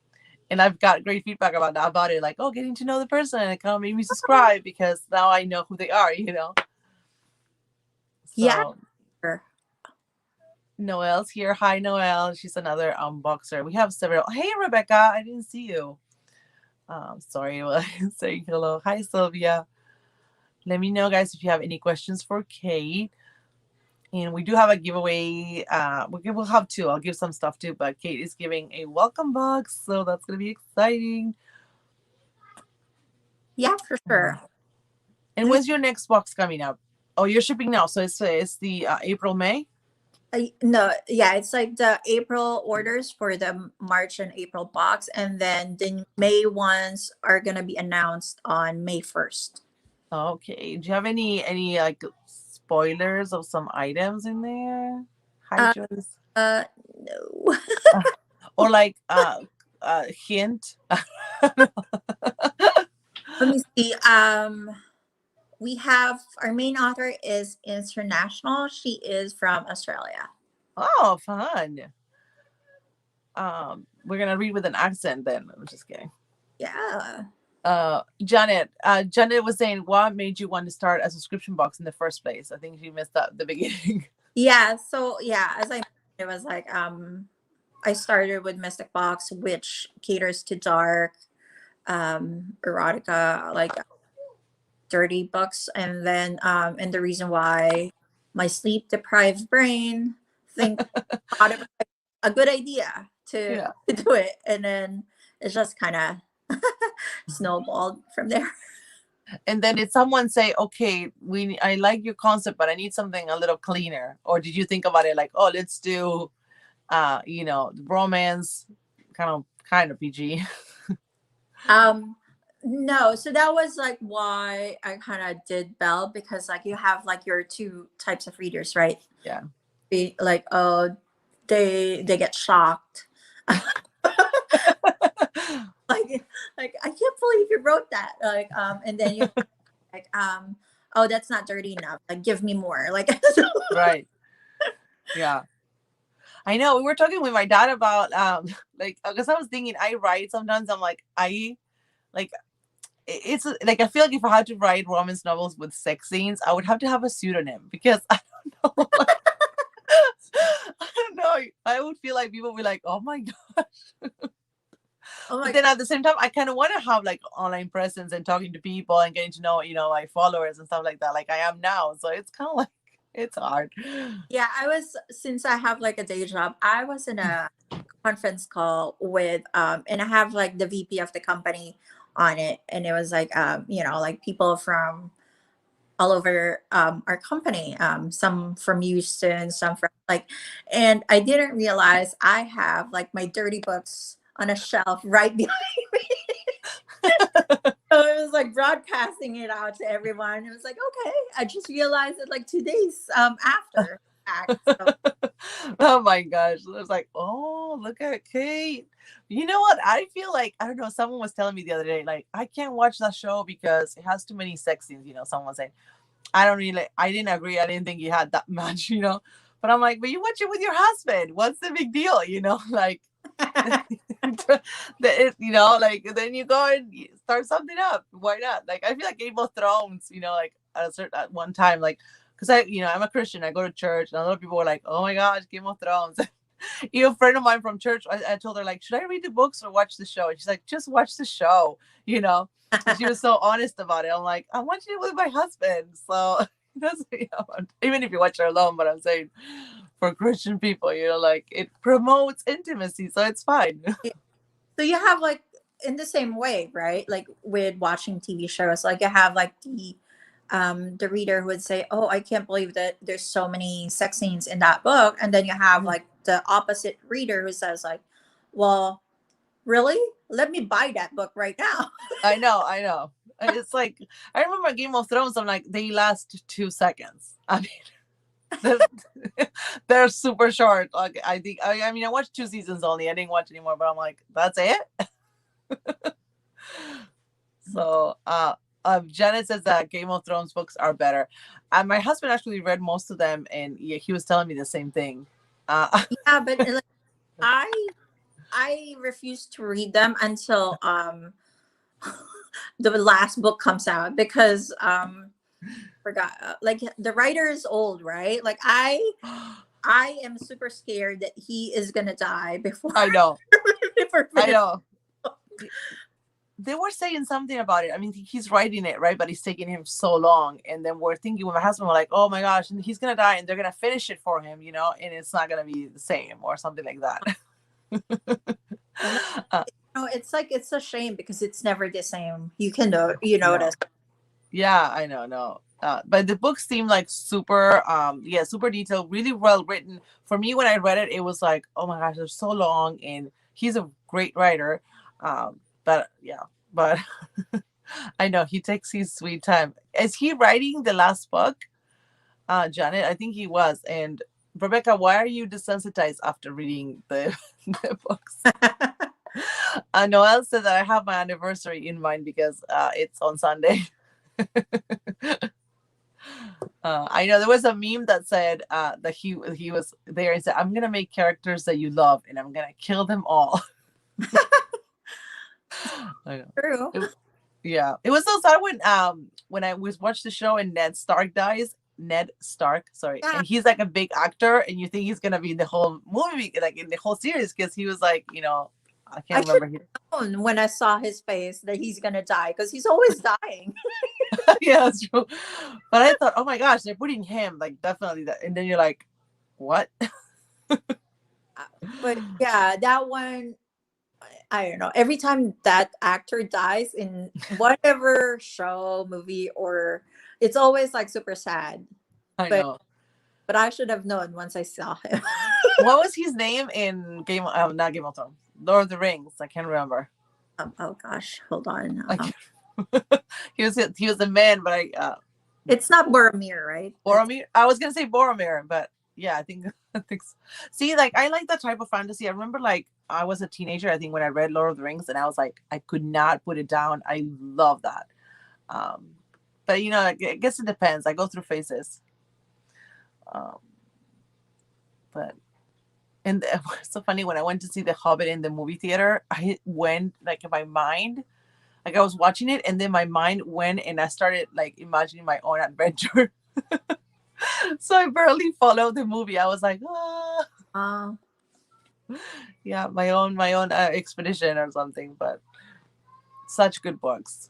and I've got great feedback about it, like, oh, getting to know the person, and it kind of made me subscribe because now I know who they are.
Yeah.
So
Sure.
Noelle's here. Hi, Noelle. She's another unboxer. We have several. Hey, Rebecca, I didn't see you. Sorry, saying hello. Hi, Sylvia. Let me know, guys, if you have any questions for Kate. And we do have a giveaway. We'll have two. I'll give some stuff too, but Kate is giving a welcome box, so that's gonna be exciting.
Yeah, for sure.
And when's your next box coming up? Oh, you're shipping now, so it's the April May.
No, yeah, it's like the April orders for the March and April box, and then the May ones are gonna be announced on May 1st.
Okay. Do you have any like spoilers of some items in there? Hi,
Uh,
Joyce.
no.
Or like hint.
Let me see. We have our main author is international. She is from Australia.
Oh, fun. We're gonna read with an accent then. I'm just kidding.
Yeah.
Janet was saying, what made you want to start a subscription box in the first place? I think she missed that the beginning.
Yeah. So yeah, as I mentioned, it was like I started with Mystic Box, which caters to dark, erotica, like dirty books, and then and the reason why my sleep deprived brain think thought it was like a good idea to,
Yeah.
to do it, and then it just kind of snowballed from there.
And then did someone say, okay, I like your concept, but I need something a little cleaner? Or did you think about it like, oh, let's do romance, kind of PG?
Um, no, so that was like why I kind of did Belle, because like you have like your two types of readers, right?
Yeah.
Like they get shocked. like I can't believe you wrote that. Like and then you like oh, that's not dirty enough. Like give me more. Like
Right. Yeah. I know. We were talking with my dad about like, because I was thinking I write sometimes. I'm like, it's like I feel like if I had to write romance novels with sex scenes, I would have to have a pseudonym because I don't know. Like, I don't know. I would feel like people would be like, oh my gosh.
oh
But
my
then at the same time, I kind of want to have like online presence and talking to people and getting to know, my followers and stuff like that, like I am now. So it's kind of like, it's hard.
yeah, I was, since I have like a day job, I was in a conference call with and I have like the VP of the company on it, and it was like like people from all over our company, some from Houston, some from like, and I didn't realize I have like my dirty books on a shelf right behind me. So it was like broadcasting it out to everyone. It was like, okay, I just realized it like 2 days after fact. So
Oh my gosh. It was like, oh, look at Kate. You know what? I feel like, I don't know, someone was telling me the other day, like, I can't watch that show because it has too many sex scenes, someone was saying. I didn't agree. I didn't think you had that much, But I'm like, but you watch it with your husband. What's the big deal? Like, like then you go and start something up. Why not? Like, I feel like Game of Thrones, like at one time, like, because I'm a Christian. I go to church, and a lot of people were like, "Oh my gosh, Game of Thrones." A friend of mine from church, I told her, like, should I read the books or watch the show? And she's like, just watch the show. And she was so honest about it. I'm like, I'm watching it with my husband, so that's even if you watch it alone. But I'm saying, for Christian people, like, it promotes intimacy, so it's fine.
so you have like in the same way, right? Like with watching TV shows, like you have like the reader who would say, "Oh, I can't believe that there's so many sex scenes in that book," and then you have like the opposite reader who says like, "Well, really? Let me buy that book right now."
I know. It's like, I remember Game of Thrones. I'm like, they last 2 seconds. I mean, they're super short. Like, I think. I mean, I watched 2 seasons only. I didn't watch anymore. But I'm like, that's it. So, Janet says that Game of Thrones books are better. My husband actually read most of them, and yeah, he was telling me the same thing.
Yeah, but like, I refuse to read them until the last book comes out, because forgot like the writer is old, right? Like I am super scared that he is gonna die before
I know.
before
I know. They were saying something about it. I mean, he's writing it, right? But it's taking him so long. And then we're thinking with my husband, we're like, oh my gosh, and he's going to die and they're going to finish it for him, and it's not going to be the same or something like that.
No, it's like, it's a shame because it's never the same. You can know, you notice.
Yeah, I know. No, But the book seemed like super, super detailed, really well written. For me, when I read it, it was like, oh my gosh, they're so long, and he's a great writer. But yeah, but I know he takes his sweet time. Is he writing the last book, Janet? I think he was. And Rebecca, why are you desensitized after reading the, the books? Noel said that I have my anniversary in mind because it's on Sunday. I know there was a meme that said that he was there and said, "I'm gonna make characters that you love, and I'm gonna kill them all." I know.
True.
Yeah, it was so sad when I was watched the show and Ned Stark dies. Ned Stark, sorry,
Yeah.
and he's like a big actor, and you think he's gonna be in the whole movie, like in the whole series, because he was like, I
I
can't
should
remember.
have known when I saw his face that he's gonna die because he's always dying.
Yeah, that's true. But I thought, oh my gosh, they're putting him like definitely that, and then you're like, what?
But yeah, that one, I don't know. Every time that actor dies in whatever show, movie, or it's always like super sad.
I
But
know.
but I should have known once I saw him.
What was his name in not Game of Thrones, Lord of the Rings? I can't remember.
Oh gosh, hold on.
I can't. He was a man, but
It's not Boromir, right?
Boromir. I was gonna say Boromir, but yeah, I think I think. See, like I like that type of fantasy. I remember like I was a teenager, I think, when I read Lord of the Rings, and I was like, I could not put it down. I love that. Um, but I guess it depends. I go through phases. Um, but and it was so funny when I went to see The Hobbit in the movie theater. I went like in my mind, like I was watching it, and then my mind went, and I started like imagining my own adventure. So I barely followed the movie. I was like,
Uh,
yeah, my own expedition or something. But such good books.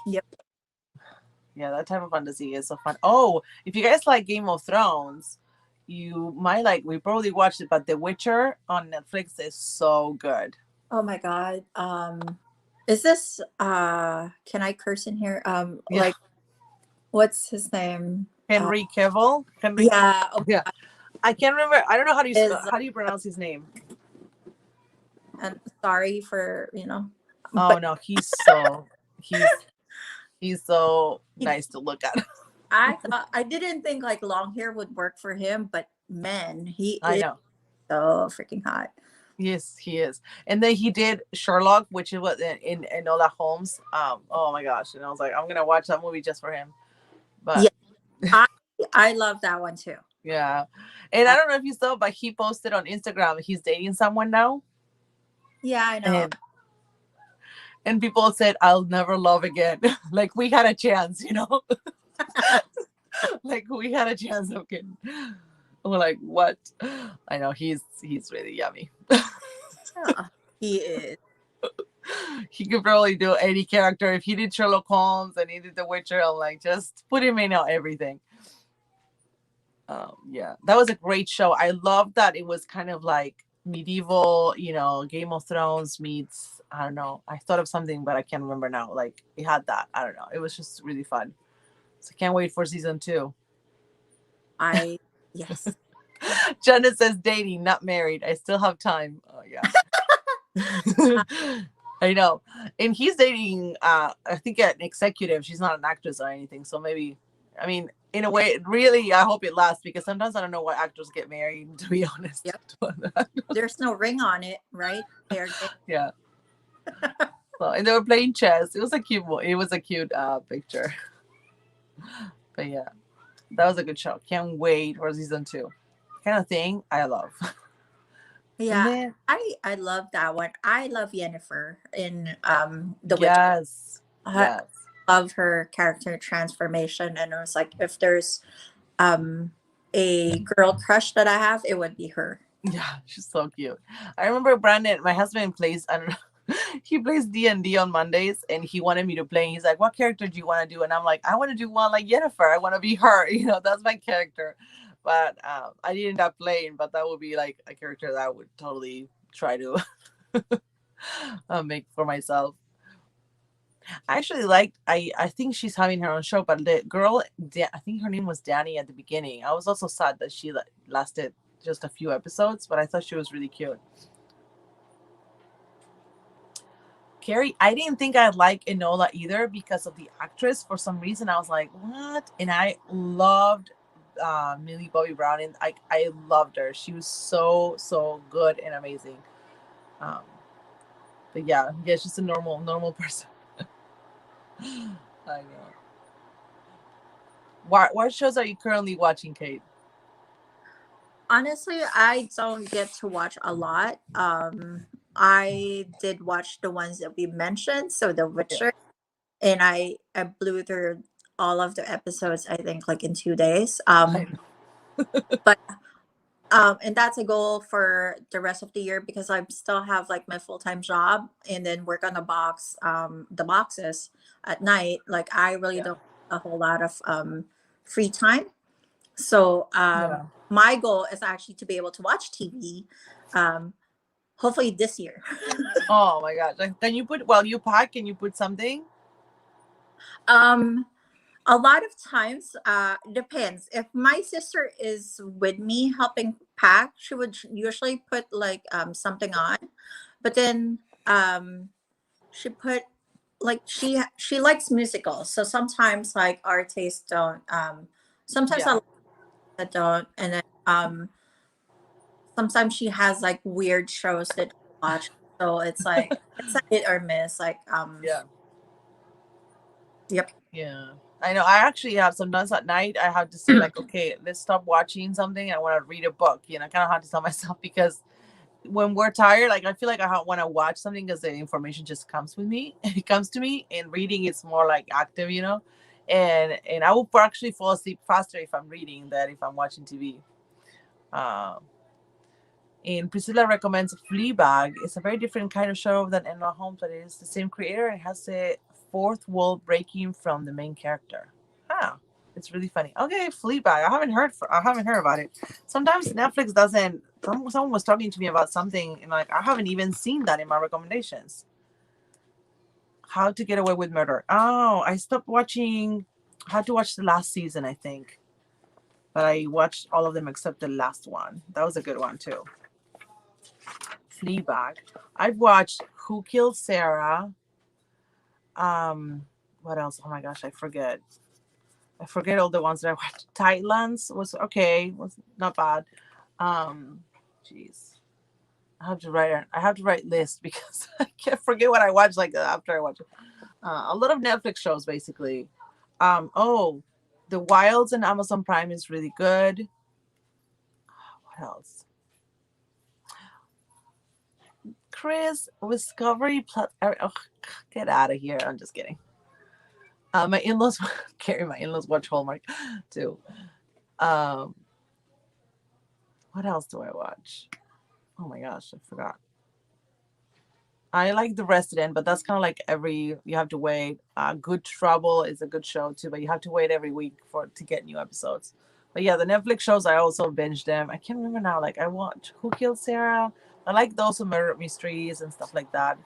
yep.
Yeah, that type of fantasy is so fun. Oh, if you guys like Game of Thrones, you might like. We probably watched it, but The Witcher on Netflix is so good.
Oh my god. Is this can I curse in here?
Yeah,
Like what's his name?
Henry Cavill.
Yeah. Oh,
Yeah, I can't remember. I don't know how do you
is
how do you pronounce his name.
and sorry for
Oh
but
no, he's so nice to look at.
I didn't think like long hair would work for him, but man, he
I
is
know.
so freaking hot.
Yes, he is. And then he did Sherlock, which is what in Enola Holmes. Oh my gosh. And I was like, I'm gonna watch that movie just for him.
Yeah,
But
I I love that one too.
yeah. And I
Uh,
don't know if you saw, but he posted on Instagram he's dating someone now.
yeah, I know.
And people said, I'll never love again. Like we had a chance, like we had a chance of getting. We're like, what? I know he's really yummy.
Yeah, he is.
He could probably do any character. If he did Sherlock Holmes and he did The Witcher, I'm like, just put him in everything. Yeah, that was a great show. I love that it was kind of like medieval, Game of Thrones meets, I don't know. I thought of something, but I can't remember now. Like it had that. I don't know. It was just really fun. So I can't wait for season 2.
Yes.
Janet says dating, not married. I still have time. Oh yeah. I know. And he's dating I think an executive. She's not an actress or anything. So maybe I mean, in a way, really I hope it lasts because sometimes I don't know why actors get married, to be honest.
Yep. There's no ring on it, right?
Yeah. So and they were playing chess. It was a cute picture. But yeah. That was a good show. Can't wait for season 2. Kind of thing I love.
Yeah,
Then,
I love that one. I love Yennefer in The Witch.
yes.
I
Yes.
love her character transformation, and it was like if there's a girl crush that I have, it would be her.
Yeah, she's so cute. I remember Brandon, my husband plays, I don't know, he plays D&D on Mondays and he wanted me to play. He's like, what character do you want to do? And I'm like, I want to do one like Yennefer. I want to be her. That's my character. But I didn't end up playing, but that would be like a character that I would totally try to make for myself. I actually liked. I think she's having her own show, but the girl, I think her name was Danny at the beginning. I was also sad that she lasted just a few episodes, but I thought she was really cute. Carrie, I didn't think I'd like Enola either because of the actress. For some reason, I was like, what? And I loved Millie Bobby Brown, and I loved her. She was so good and amazing. Um, but yeah, she's a normal person. I know. What shows are you currently watching, Kate?
Honestly, I don't get to watch a lot. I did watch the ones that we mentioned, so The
Yeah,
Witcher, and I blew through all of the episodes. I think like in 2 days.
I know.
But and that's a goal for the rest of the year because I still have like my full time job and then work on the boxes at night. Like I really
Yeah,
don't have a whole lot of free time. So
yeah.
my goal is actually to be able to watch TV, um, hopefully this year.
Oh my gosh! Like, can you put while you pack? Can you put something?
um, a lot of times, depends. If my sister is with me helping pack, she would usually put like something on, but then she put like she likes musicals, so sometimes like our tastes don't. Sometimes I
Yeah,
like that don't, and then sometimes she has like weird shows that I watch, so it's a hit or miss. Like
yeah,
yep.
yeah. I know. I actually have sometimes at night. I have to say like, okay, let's stop watching something. I want to read a book. You know, I kind of have to tell myself because when we're tired, like I feel like I want to watch something because the information just comes with me. It comes to me, and reading is more like active, you know. And I will actually fall asleep faster if I'm reading than if I'm watching TV. Um, and Priscilla recommends Fleabag. It's a very different kind of show than Enola Holmes, but it is the same creator and has the fourth wall breaking from the main character. Huh. It's really funny. Okay, Fleabag. I haven't heard about it. Sometimes Netflix doesn't. Someone was talking to me about something, and like I haven't even seen that in my recommendations. How to Get Away with Murder. Oh, I stopped watching. I had to watch the last season, I think, but I watched all of them except the last one. That was a good one too. Fleabag. I've watched Who Killed Sarah. Um, what else? Oh my gosh, I forget. I forget all the ones that I watched. Thailand's was okay, was not bad. Um, jeez, I have to write list because I can't forget what I watched. Like after I watch it, a lot of Netflix shows basically. Oh, The Wilds and Amazon Prime is really good. What else? Chris Discovery Plus. Oh, get out of here! I'm just kidding. My in-laws carry my in-laws watch Hallmark too. Um, what else do I watch? Oh my gosh, I forgot. I like The Resident, but that's kind of like every you have to wait. Good Trouble is a good show too, but you have to wait every week for to get new episodes. But yeah, the Netflix shows I also binge them. I can't remember now. Like I watch Who Killed Sarah. I like those murder mysteries and stuff like that.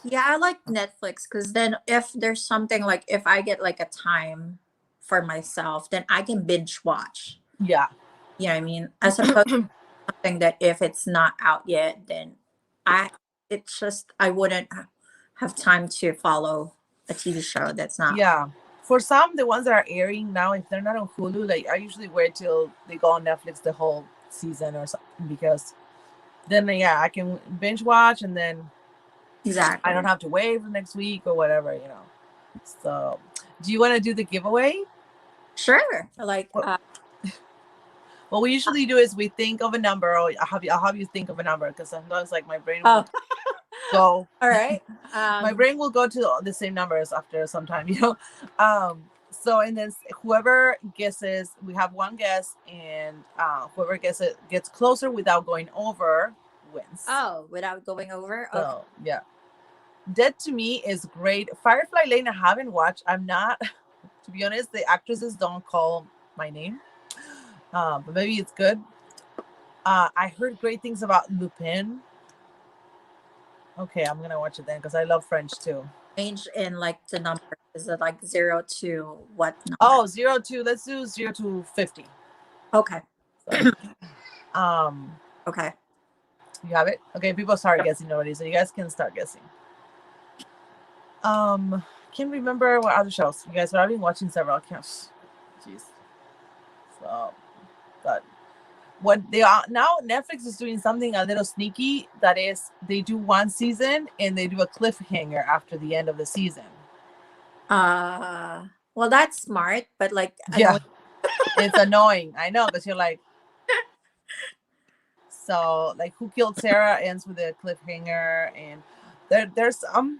Yeah, I like Netflix because then if there's something like if I get like a time for myself, then I can binge watch.
Yeah,
You know what I mean? As opposed to something that if it's not out yet, then I it's just I wouldn't have time to follow a TV show that's not.
yeah. For some, the ones that are airing now, if they're not on Hulu, like I usually wait till they go on Netflix the whole season or something because then yeah, I can binge watch and then I don't
Exactly.
have to wait for next week or whatever, you know. So, do you want to do the giveaway?
Sure. Like
What, what we usually do is we think of a number, or I'll have you think of a number because sometimes like my brain
oh
will go,
all right.
my brain will go to the same numbers after some time, you know. So and then whoever guesses, we have one guess, and whoever gets closer without going over wins.
Oh, without going over. Okay.
So yeah, Dead to Me is great. Firefly Lane I haven't watched. I'm not, to be honest, the actresses don't call my name, but maybe it's good. I heard great things about Lupin. Okay, I'm gonna watch it then because I love French too.
range in like the number? Is it like 0 to what number?
Oh, 0 to, let's do 0 to 50.
Okay.
So, um,
Okay.
you have it? Okay, people start guessing already, so you guys can start guessing. Can't remember what other shows. You guys, but I've been watching several. Jeez. So, but what they are now, Netflix is doing something a little sneaky. That is, they do one season and they do a cliffhanger after the end of the season.
Well, that's smart, but like
Yeah, it's annoying. I know, because you're like, so like, Who Killed Sarah ends with a cliffhanger, and there's some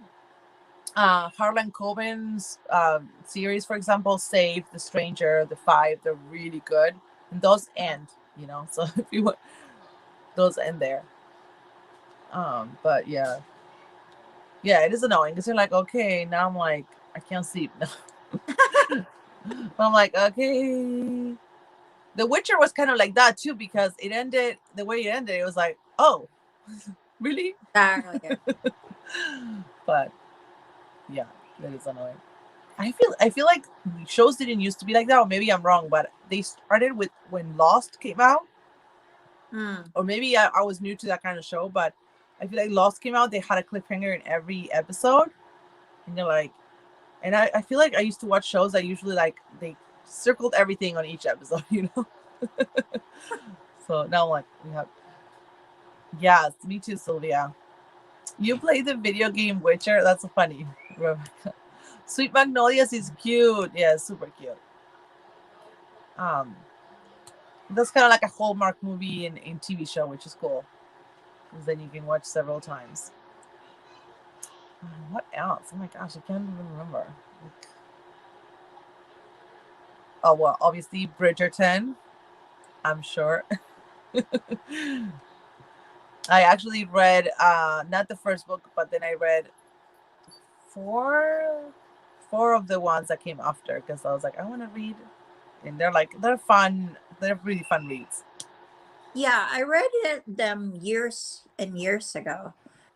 Harlan Coben's series, for example, Save, The Stranger, The Five. They're really good, and those end. So if you want, those end there. But yeah, it is annoying because you're like, okay, now I'm like, I can't sleep now. I'm like, okay. The Witcher was kind of like that too, because it ended the way it ended. It was like, oh, really?
exactly.
But yeah, that is annoying. I feel like shows didn't used to be like that, or maybe I'm wrong, but they started with when Lost came out, or maybe I was new to that kind of show, but I feel like Lost came out, they had a cliffhanger in every episode, and you're like, and I feel like I used to watch shows that usually like they circled everything on each episode, So now I'm like, yes, me too, Sylvia. You play the video game Witcher? That's so funny. Sweet Magnolias is cute. Yeah, super cute. That's kind of like a Hallmark movie in TV show, which is cool, because then you can watch several times. What else? Oh my gosh, I can't even remember. Oh well, obviously Bridgerton, I'm sure. I actually read not the first book, but then I read four of the ones that came after, because I was like, I want to read, and they're fun. They're really fun reads.
Yeah, I read them years and years ago.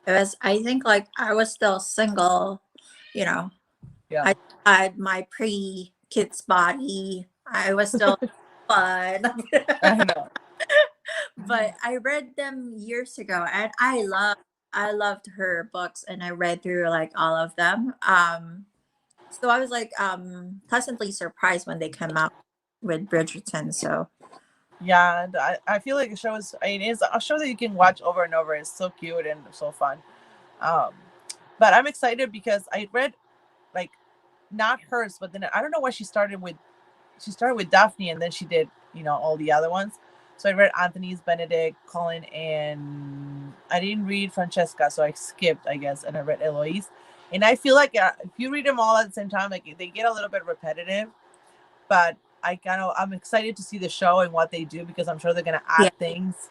It was, I think, like I was still single, you know.
Yeah,
I had my pre-kids body. I was still fun.
I know.
But I read them years ago, and I loved her books, and I read through like all of them. So I was like pleasantly surprised when they came out with Bridgerton. So
Yeah, and I feel like the show is. I mean, it's a show that you can watch over and over. It's so cute and so fun. Um, but I'm excited because I read, like, not hers, but then I don't know why she started with. She started with Daphne, and then she did all the other ones. So I read Anthony's, Benedict, Colin, and I didn't read Francesca, so I skipped, I guess, and I read Eloise. And I feel like if you read them all at the same time, like, they get a little bit repetitive. But I'm excited to see the show and what they do, because I'm sure they're gonna
yeah,
add things.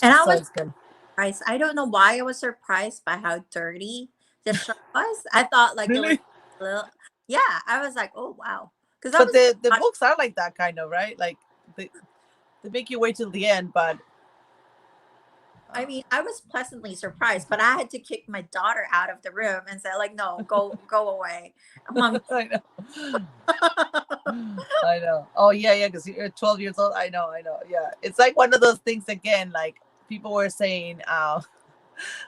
and I
So
was
it's good.
surprised. I don't know why I was surprised by how dirty the show was. I thought like it was
Really?
a little, yeah. I was like, oh wow, because I
But
was
the
watching.
books are like that, kind of, right? Like, they make you wait till the end, but
I mean, I was pleasantly surprised, but I had to kick my daughter out of the room and say, like, no, go away, mom.
I know. I know. Oh yeah, because you're 12 years old. I know. Yeah, it's like one of those things again. Like, people were saying,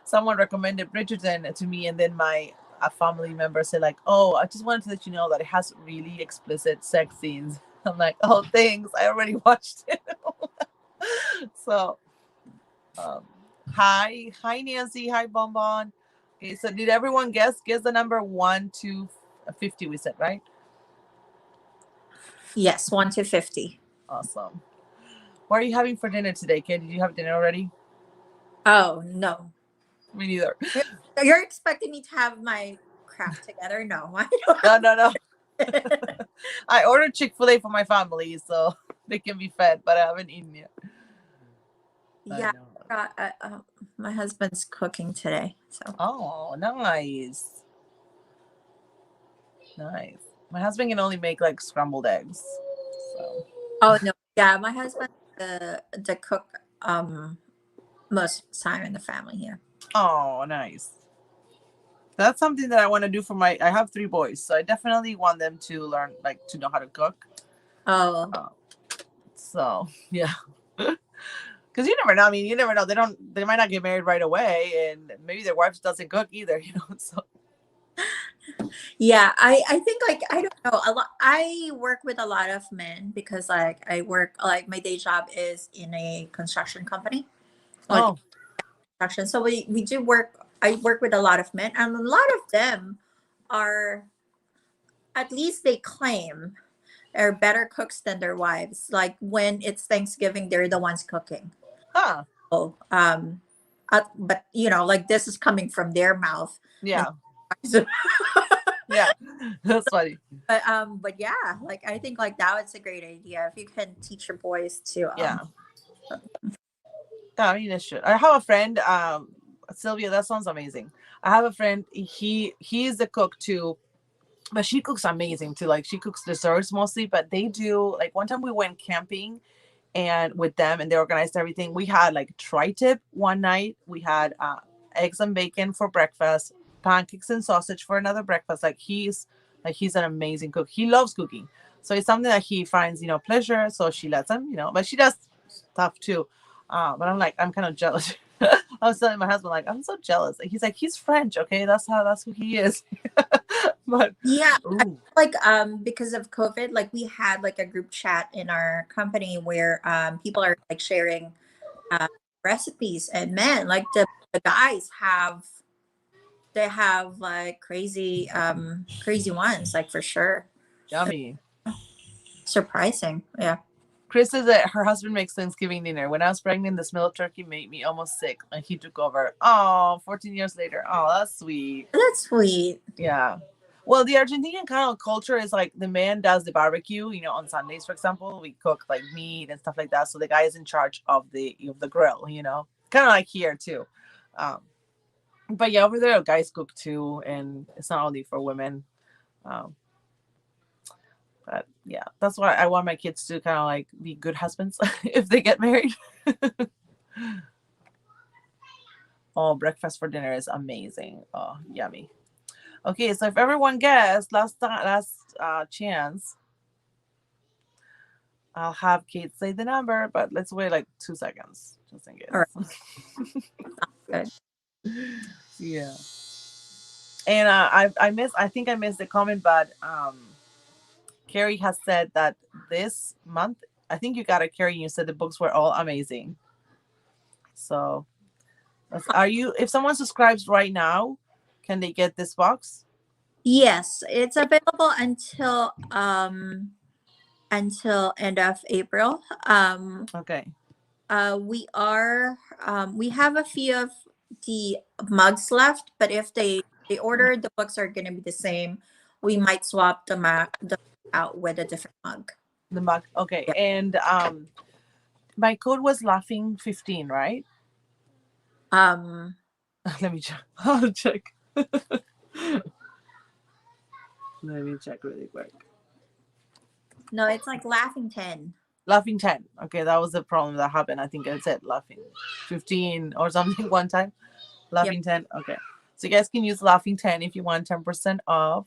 someone recommended Bridgerton to me, and then a family member said, like, "Oh, I just wanted to let you know that it has really explicit sex scenes." I'm like, "Oh, thanks. I already watched it." So, um, hi, Nancy. Hi, Bonbon. Okay, so did everyone guess? Guess the number 1 to 50. We said, right?
Yes, 1 to 50.
Awesome. What are you having for dinner today, kid? Did you have dinner already?
Oh no,
Me neither.
you're expecting me to have my crap together? No, I
No.
don't.
I ordered Chick-fil-A for my family, so they can be fed, but I haven't eaten yet.
Yeah, my husband's cooking today, so.
Oh, nice. Nice. My husband can only make like scrambled eggs. So.
Oh no, yeah, my husband the cook most of the time in the family here.
Oh, nice. That's something that I want to do for my. I have 3 boys, so I definitely want them to learn, like, to know how to cook.
Oh,
Uh, so yeah, because you never know. I mean, you never know. They don't. They might not get married right away, and maybe their wife doesn't cook either. So
yeah. I think like I don't know a lot. I work with a lot of men because like I work like my day job is in a construction company, like
oh
construction. So we do work. I work with a lot of men, and a lot of them are, at least they claim, are better cooks than their wives. Like when it's Thanksgiving, they're the ones cooking.
huh
Oh, but you know, like this is coming from their mouth. And
yeah yeah that's funny.
but yeah, like I think like that was a great idea if you can teach your boys to
Yeah, I mean it should. I have a friend, Sylvia. That sounds amazing. I have a friend. He's a cook too, but she cooks amazing too. Like she cooks desserts mostly, but they do like one time we went camping and with them and they organized everything. We had like tri-tip one night. We had eggs and bacon for breakfast, pancakes and sausage for another breakfast. He's an amazing cook. He loves cooking. So it's something that he finds, pleasure. So she lets him, but she does stuff too. But I'm kind of jealous. I was telling my husband, like, I'm so jealous. He's like, he's French, okay? That's who he is. But
yeah.
ooh,
Like because of COVID, like we had like a group chat in our company where people are like sharing uh, recipes, and man, like the guys have, they have like crazy ones, like for sure.
yummy.
Surprising. Yeah.
Chris says that her husband makes Thanksgiving dinner. When I was pregnant, the smell of turkey made me almost sick, and he took over. Oh, 14 years later. Oh, that's sweet.
That's sweet.
Yeah. Well, the Argentinian kind of culture is like the man does the barbecue. On Sundays, for example, we cook like meat and stuff like that. So the guy is in charge of the grill. Kind of like here too. Um, but yeah, over there, guys cook too, and it's not only for women. Um, but yeah, that's why I want my kids to kind of like be good husbands if they get married. Oh, breakfast for dinner is amazing. Oh, yummy. Okay, so if everyone guessed, last chance, I'll have Kate say the number, but let's wait like 2 seconds just in
All right.
case.
Good.
Yeah. And I think I missed the comment, but Carrie has said that this month, I think you got it, Carrie. You said the books were all amazing. So, if someone subscribes right now, can they get this box?
Yes, it's available until end of April.
Okay.
We have a few of the mugs left, but if they order, the books are going to be the same. We might swap the out with a different mug.
The mug. Okay.
Yeah.
And my code was laughing 15, right?
Um,
Let me check. I'll check. Let me check really quick.
no, it's like laughing 10.
Laughing 10. Okay, that was the problem that happened. I think I said laughing 15 or something one time.
Yep.
Laughing 10. Okay. So you guys can use laughing 10 if you want 10% off.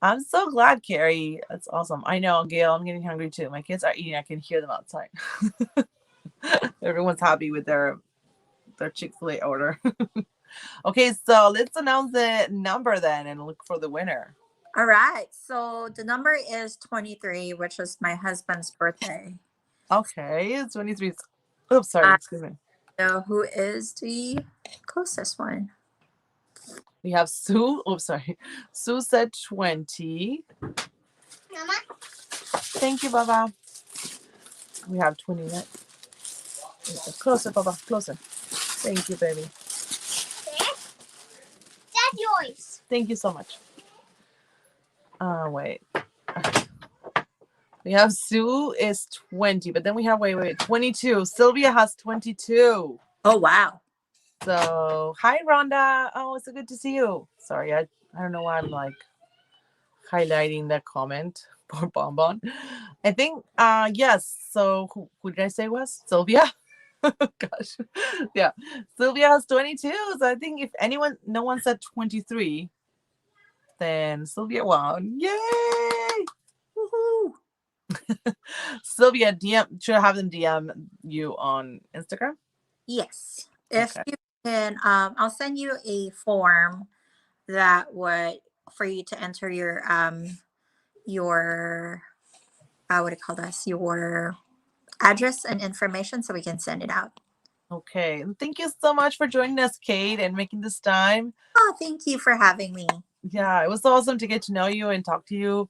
I'm so glad, Carrie. That's awesome. I know, Gail, I'm getting hungry too. My kids are eating. I can hear them outside. Everyone's happy with their Chick-fil-A order. Okay, so let's announce the number then and look for the winner.
All right. So the number is 23, which is my husband's birthday.
Okay, it's 23. Oops, sorry, excuse me.
So who is the closest one?
We have Sue. Oops, sorry. Sue said 20.
Mama?
Thank you, Baba. We have 29. Closer, Baba, closer. Thank you, baby.
That's yours.
Thank you so much. Wait. We have Sue is 20, but then we have, wait, 22. Sylvia has 22.
Oh, wow.
So, hi, Rhonda. Oh, it's so good to see you. Sorry, I don't know why I'm like highlighting that comment for Bonbon. I think, yes. So, who did I say was? Sylvia? Gosh. Yeah. Sylvia has 22. So I think if no one said 23, then Sylvia won. Yay! Woohoo! Sylvia, should I have them DM you on Instagram?
Yes. If
Okay.
you can, I'll send you a form that would for you to enter your what do you call this? Your address and information so we can send it out.
Okay. And thank you so much for joining us, Kate, and making this time.
Oh, thank you for having me.
Yeah, it was awesome to get to know you and talk to you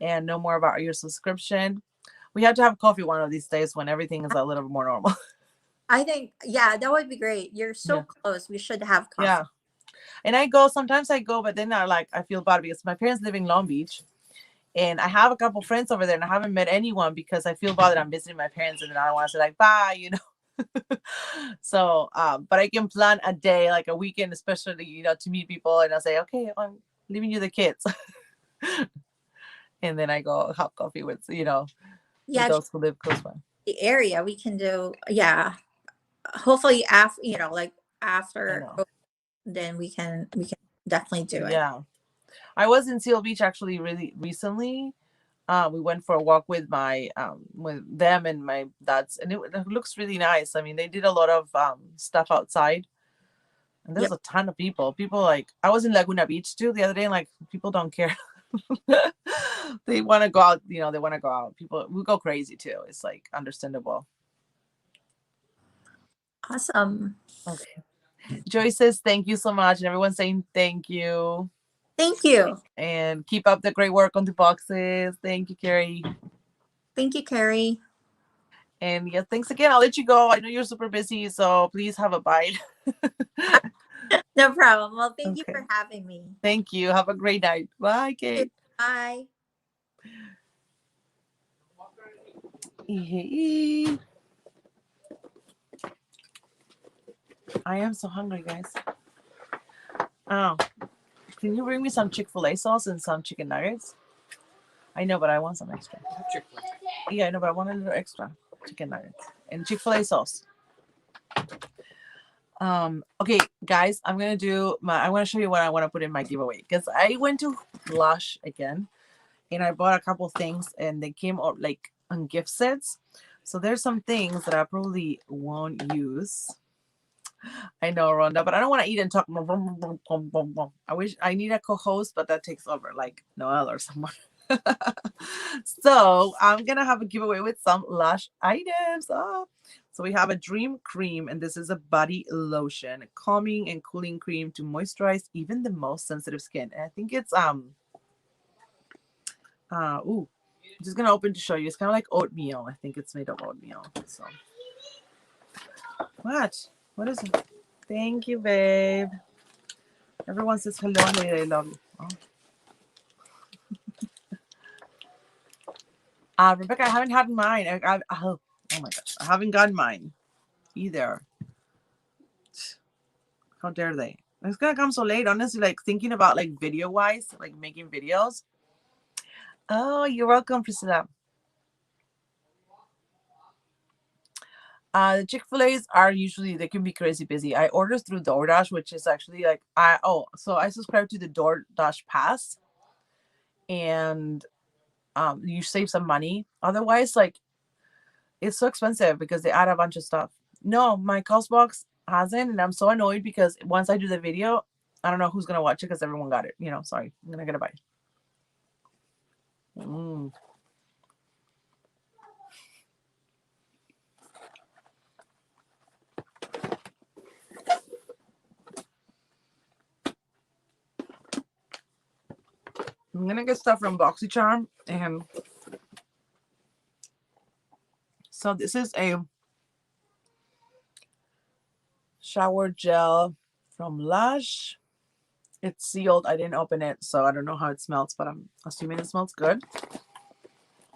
and know more about your subscription. We have to have coffee one of these days when everything is a little more normal.
I think, yeah, that would be great. You're so
Yeah.
close. We should have coffee.
Yeah. And sometimes I go, but then I feel bad because my parents live in Long Beach and I have a couple friends over there and I haven't met anyone because I feel bad that I'm visiting my parents and then I don't want to say like, bye, you know. So, but I can plan a day, like a weekend, especially, to meet people and I'll say, okay, I'm leaving you the kids. And then I go have coffee with, with those who live close by.
The area we can do, yeah. Hopefully after, like after, then we can definitely do it.
Yeah. I was in Seal Beach actually really recently. We went for a walk with with them and my dad's, and it looks really nice. I mean, they did a lot of stuff outside, and there's a ton of people. People I was in Laguna Beach too the other day, and people don't care. They want to go out. They want to go out. People we go crazy too. It's understandable.
Awesome.
Okay. Joy says thank you so much, and everyone's saying thank you.
Thank you.
And keep up the great work on the boxes. Thank you, Carrie.
Thank you, Carrie.
And yeah, thanks again. I'll let you go. I know you're super busy, so please have a bite.
No problem. Well, thank you for having me.
Thank you. Have a great night. Bye, Kate.
Bye.
I am so hungry, guys. Oh, can you bring me some Chick-fil-A sauce and some chicken nuggets? I know, but I want some extra. Yeah, I know, but I want a little extra chicken nuggets and Chick-fil-A sauce. Okay, guys, I'm gonna show you what I want to put in my giveaway because I went to Lush again and I bought a couple things and they came out on gift sets. So there's some things that I probably won't use. I know, Rhonda, but I don't want to eat and talk. I wish I need a co-host, but that takes over like Noelle or someone. So I'm gonna have a giveaway with some Lush items. So we have a Dream Cream, and this is a body lotion, calming and cooling cream to moisturize even the most sensitive skin. And I think it's I'm just gonna open to show you. It's kind of like oatmeal. I think it's made of oatmeal. So what is it? Thank you, babe. Everyone says hello and they love you. Rebecca, I haven't had mine. Oh my gosh, I haven't gotten mine either. How dare they? It's gonna come so late. Honestly, thinking about video wise, making videos. Oh, you're welcome, Priscilla. The Chick-fil-A's are usually, they can be crazy busy. I order through DoorDash, which is actually so I subscribe to the DoorDash Pass, and you save some money. Otherwise, it's so expensive because they add a bunch of stuff. No, my CostBox hasn't, and I'm so annoyed because once I do the video, I don't know who's gonna watch it because everyone got it. Sorry, I'm gonna get a bite. I'm gonna get stuff from BoxyCharm, and so this is a shower gel from Lush. It's sealed. I didn't open it, so I don't know how it smells, but I'm assuming it smells good.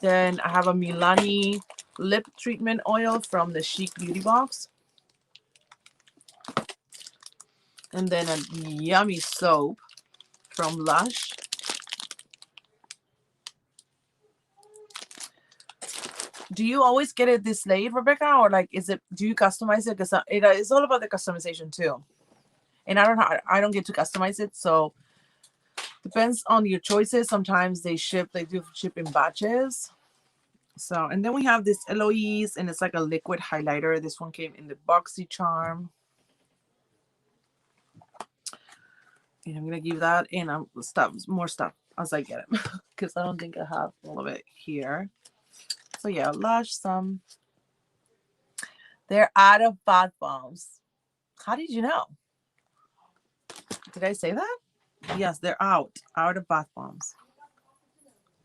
Then I have a Milani lip treatment oil from the Chic Beauty Box. And then a yummy soap from Lush. Do you always get it this late, Rebecca, or like do you customize it? Because it's all about the customization too. And I don't get to customize it, so depends on your choices. Sometimes they do ship in batches. So, and then we have this Eloise, and it's like a liquid highlighter. This one came in the Boxy Charm. And I'm gonna give that and more stuff as I get it because I don't think I have all of it here. So yeah, Lush some. They're out of bath bombs. How did you know? Did I say that? Yes, they're out of bath bombs.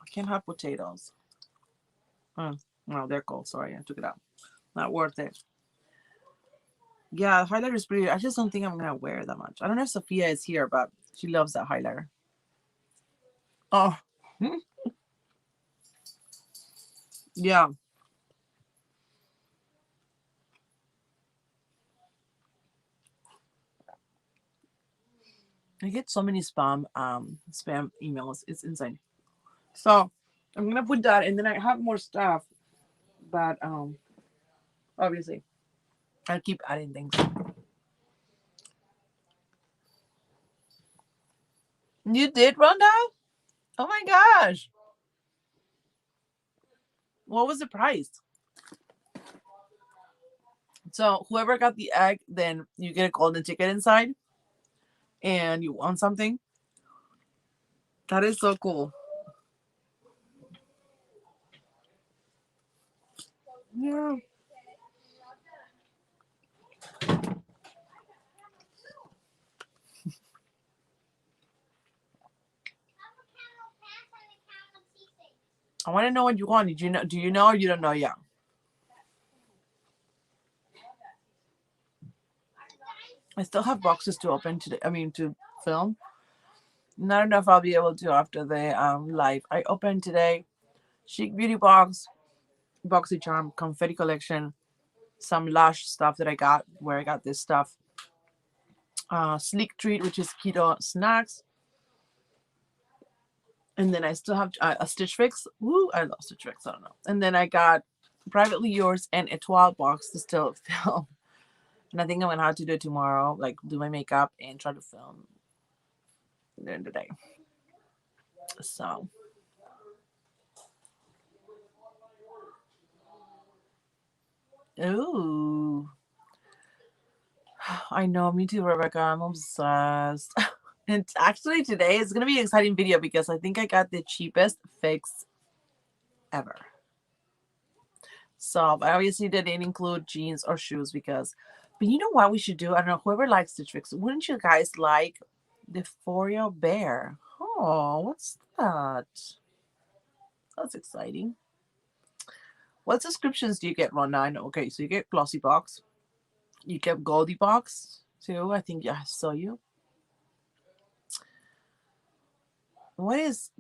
I can't have potatoes. Oh, no, they're cold. Sorry, I took it out. Not worth it. Yeah, highlighter is pretty. I just don't think I'm gonna wear that much. I don't know if Sophia is here, but she loves that highlighter. Oh, yeah. I get so many spam emails. It's insane. So I'm gonna put that, and then I have more stuff, but obviously I'll keep adding things. You did, Rhonda? Oh my gosh! What was the price? So whoever got the egg, then you get a golden ticket inside, and you won something. That is so cool. Yeah. I want to know what you want. Did you know? Do you know or you don't know yet? I still have boxes to open today. I mean, to film. Not enough. I'll be able to after the live. I opened today. Chic Beauty Box, Boxy Charm, Confetti Collection, some Lush stuff that I got. Where I got this stuff. Sleek Treat, which is keto snacks. And then I still have a Stitch Fix. Woo, I love Stitch Fix. I don't know. And then I got Privately Yours and Etoile box to still film. And I think I'm gonna have to do it tomorrow, like do my makeup and try to film during the day. So ooh. I know, me too, Rebecca. I'm obsessed. And actually today is gonna be an exciting video because I think I got the cheapest fix ever. So I obviously didn't include jeans or shoes but you know what we should do? I don't know, whoever likes Stitch Fix, wouldn't you guys like the Forio Bear? Oh, what's that? That's exciting. What subscriptions do you get, Ron? I know. Okay, so you get Glossy Box. You get Goldie Box too. I think I saw you. What is?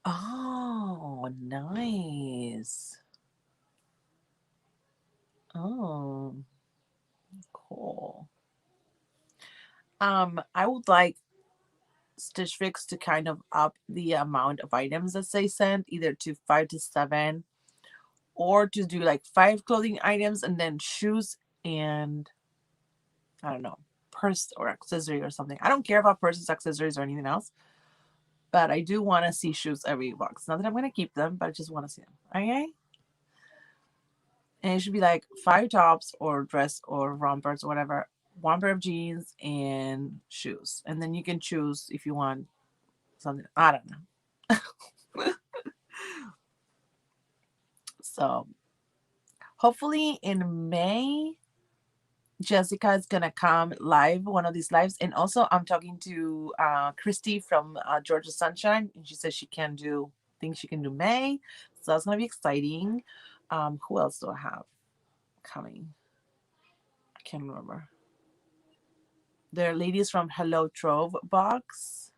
Oh, nice. Oh, cool. I would like Stitch Fix to kind of up the amount of items that they send, either to 5 to 7, or to do like 5 clothing items and then shoes and I don't know, purse or accessory or something. I don't care about purses, accessories, or anything else, but I do want to see shoes every box. Not that I'm going to keep them, but I just want to see them. Okay. And it should be like 5 tops or dress or rompers or whatever, 1 pair of jeans and shoes. And then you can choose if you want something. I don't know. So hopefully in May, Jessica is gonna come live, one of these lives. And also I'm talking to Christy from Georgia Sunshine, and she says she can do, think she can do May. So that's gonna be exciting. Who else do I have coming? I can't remember. There are ladies from Hello Trove Box.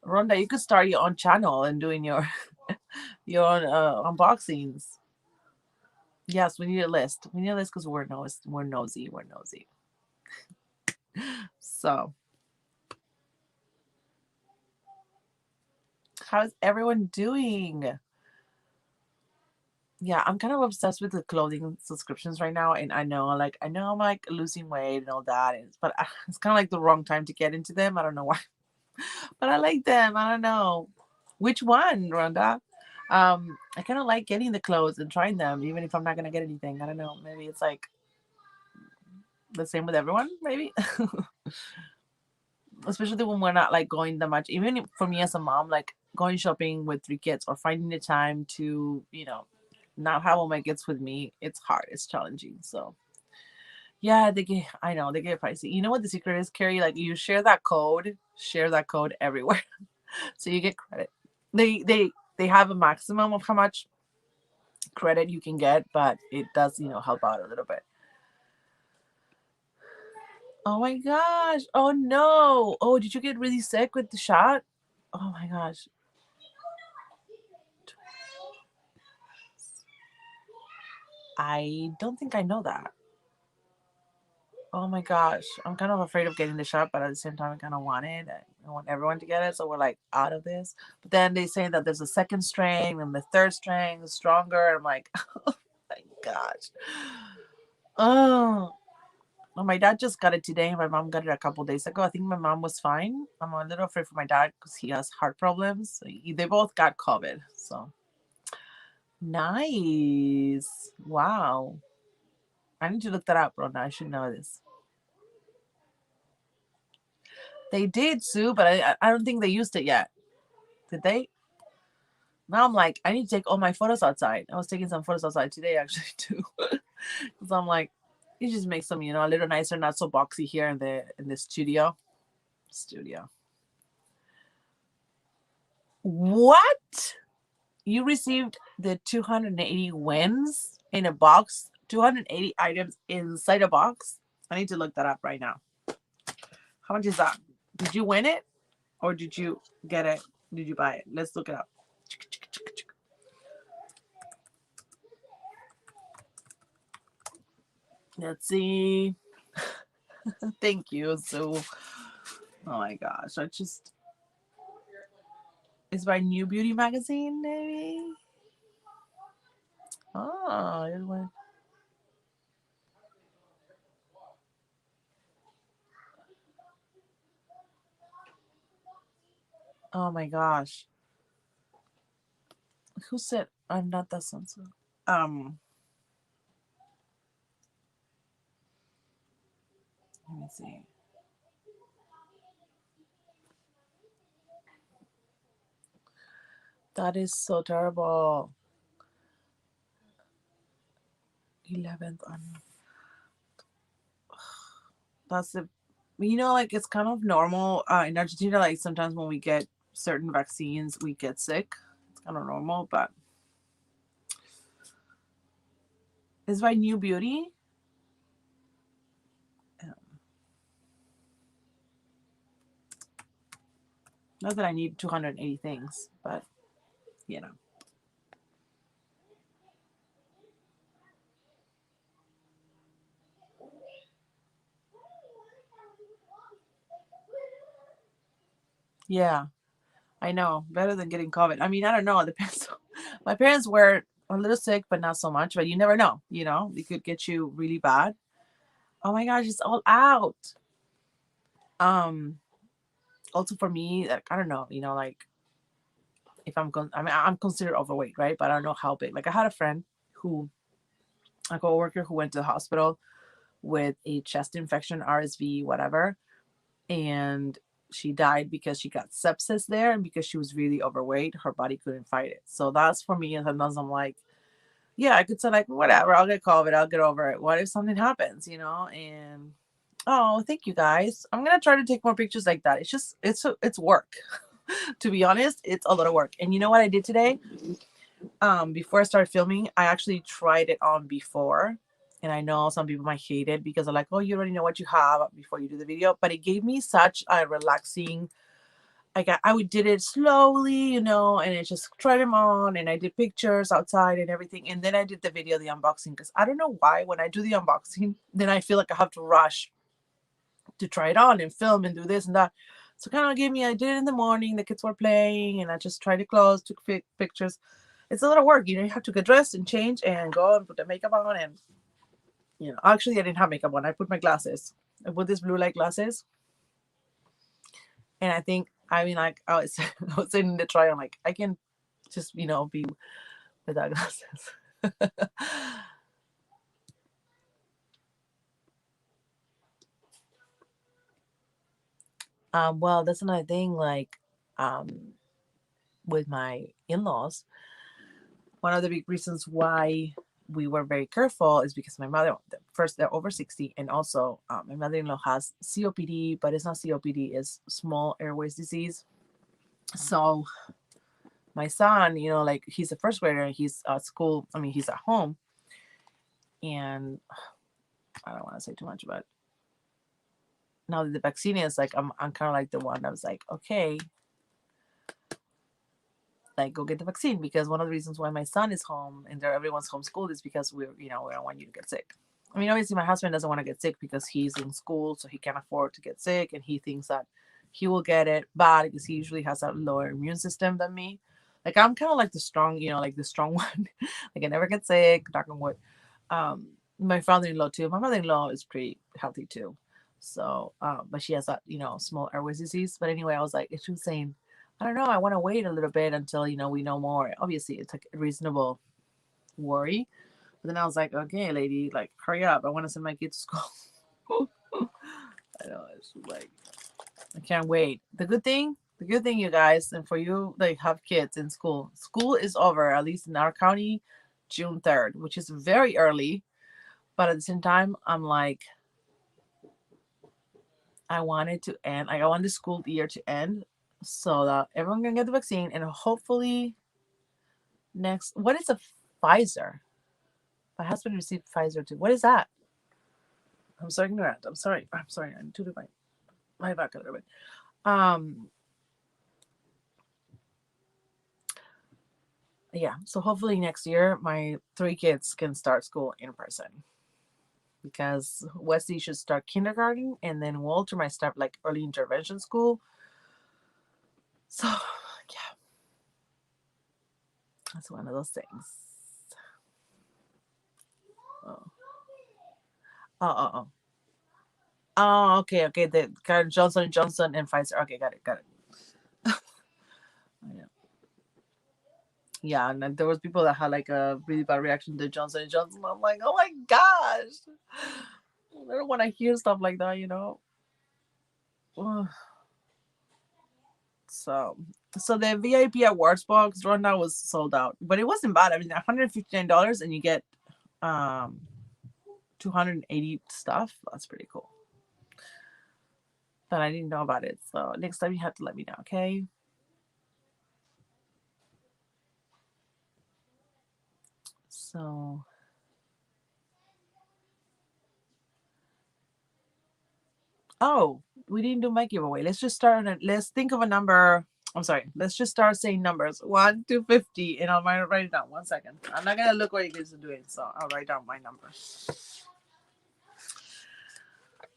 Rhonda, you could start your own channel and doing your your own unboxings. Yes, we need a list. We need a list because we're nosy. We're nosy. So How's everyone doing? Yeah, I'm kind of obsessed with the clothing subscriptions right now, and I know I'm like losing weight and all that, but it's kind of like the wrong time to get into them. I don't know why, but I like them. I don't know which one, Rhonda. I kind of like getting the clothes and trying them, even if I'm not gonna get anything. I don't know. Maybe it's like the same with everyone. Maybe. Especially when we're not like going that much. Even for me as a mom, like going shopping with 3 kids or finding the time to, not have all my kids with me, it's hard. It's challenging. So yeah, I know they get pricey. You know what the secret is, Carrie? Like you share that code everywhere, so you get credit. They have a maximum of how much credit you can get, but it does, help out a little bit. Oh my gosh. Oh no. Oh, did you get really sick with the shot? Oh my gosh. I don't think I know that. Oh my gosh. I'm kind of afraid of getting the shot, but at the same time, I kind of want it. I want everyone to get it. So we're like out of this. But then they say that there's a second strain and the third strain is stronger. I'm like, oh my gosh. Oh. Well, my dad just got it today. My mom got it a couple days ago. I think my mom was fine. I'm a little afraid for my dad because he has heart problems. They both got COVID. So nice. Wow. I need to look that up, Rhonda. I should know this. They did, Sue, but I don't think they used it yet. Did they? Now I'm like, I need to take all my photos outside. I was taking some photos outside today, actually, too. Because I'm like, it just makes them, a little nicer, not so boxy here in the studio. What? You received the 280 wins in a box? 280 items inside a box? I need to look that up right now. How much is that? Did you win it? Or did you get it? Did you buy it? Let's look it up. Let's see. Thank you, Sue. Oh my gosh. It's by New Beauty Magazine, maybe? Oh, it went. Oh my gosh. Who said I'm not that sensitive? Let me see. That is so terrible. 11th on. That's the. Like it's kind of normal in Argentina. Like sometimes when we get certain vaccines, we get sick. It's kind of normal, but it's by New Beauty. Not that I need 280 things, but Yeah, I know. Better than getting COVID. I mean, I don't know. It depends. My parents were a little sick, but not so much. But you never know. It could get you really bad. Oh my gosh, it's all out. Also for me, like, I don't know. Like if I'm considered overweight, right? But I don't know how big. Like I had a coworker who went to the hospital with a chest infection, RSV, whatever, and she died because she got sepsis there, and because she was really overweight, her body couldn't fight it. So that's for me. And sometimes I'm like, yeah, I could say like, whatever, I'll get COVID, I'll get over it. What if something happens, And oh, thank you guys. I'm gonna try to take more pictures like that. It's just it's work. To be honest, it's a lot of work. And you know what I did today? Before I started filming, I actually tried it on before. And I know some people might hate it because they're like, oh, you already know what you have before you do the video. But it gave me such a relaxing, I did it slowly, and I just tried them on, and I did pictures outside and everything. And then I did the video, the unboxing, because I don't know why when I do the unboxing, then I feel like I have to rush to try it on and film and do this and that. So kind of gave me, I did it in the morning, the kids were playing, and I just tried to close, took pictures. It's a lot of work, you know, you have to get dressed and change and go and put the makeup on. And, you know, actually I didn't have makeup on. I put my glasses. I put these blue light glasses. And I think, I mean, like, I was, I was in the try on, like, I can just, you know, be without glasses. Well, that's another thing, like, with my in-laws, one of the big reasons why we were very careful is because my mother, first, they're over 60, and also my mother-in-law has COPD, but it's not COPD, it's small airways disease. So my son, you know, like, he's a first grader, he's at school, I mean, he's at home, and I don't want to say too much, but now that the vaccine is, like, I'm kind of like the one that was like, okay, like, go get the vaccine, because one of the reasons why my son is home and everyone's homeschooled is because we don't want you to get sick. I mean, obviously my husband doesn't want to get sick because he's in school, so he can't afford to get sick, and he thinks that he will get it bad because he usually has a lower immune system than me. Like, I'm kind of like the strong, you know, like the strong one. Like, I never get sick, knock on wood. My father-in-law too. My mother-in-law is pretty healthy too. So, but she has that, you know, small airways disease. But anyway, I was like, she was saying, I don't know, I want to wait a little bit until, you know, we know more. Obviously, it's like a reasonable worry. But then I was like, okay, lady, like, hurry up. I want to send my kids to school. I know, it's like, I can't wait. The good thing, you guys, and for you that have kids in school, school is over, at least in our county, June 3rd, which is very early. But at the same time, I'm like, I want it to end. Like, I want the school year to end so that everyone can get the vaccine, and hopefully next, what is a Pfizer? My husband received Pfizer too. What is that? I'm so ignorant. I'm sorry. I need to do my back a little bit. Yeah. So hopefully next year my 3 kids can start school in person, because Wesley should start kindergarten, and then Walter might start like early intervention school. So yeah, that's one of those things. Oh. Oh, okay. The Johnson & Johnson and Pfizer. Okay, got it. Yeah, and then there was people that had like a really bad reaction to Johnson & Johnson. I'm like, oh my gosh. I don't want to hear stuff like that, you know? So the VIP awards box right now was sold out, but it wasn't bad. I mean, $159 and you get 280 stuff. That's pretty cool. But I didn't know about it, so next time you have to let me know, okay? So we didn't do my giveaway. Let's just start let's think of a number. I'm sorry. Let's just start saying numbers 1 to 50, and I'll write it down. 1 second. I'm not gonna look what you guys are doing, so I'll write down my number.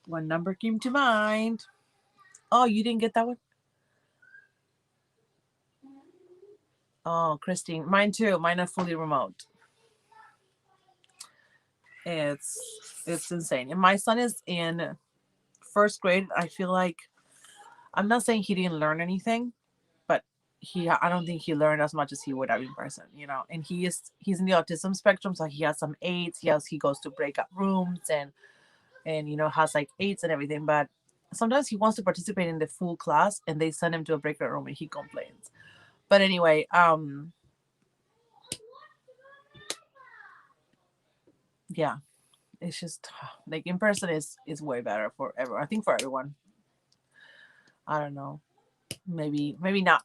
One number came to mind. Oh, you didn't get that one? Oh, Christine, mine too. Mine are fully remote. It's insane. And my son is in first grade. I feel like, I'm not saying he didn't learn anything, but I don't think he learned as much as he would have in person, you know. And he's in the autism spectrum, so he has some aids. He goes to breakout rooms and you know, has like aids and everything. But sometimes he wants to participate in the full class, and they send him to a breakout room, and he complains. But anyway, yeah, it's just like in person is way better for everyone. I think for everyone. I don't know. Maybe not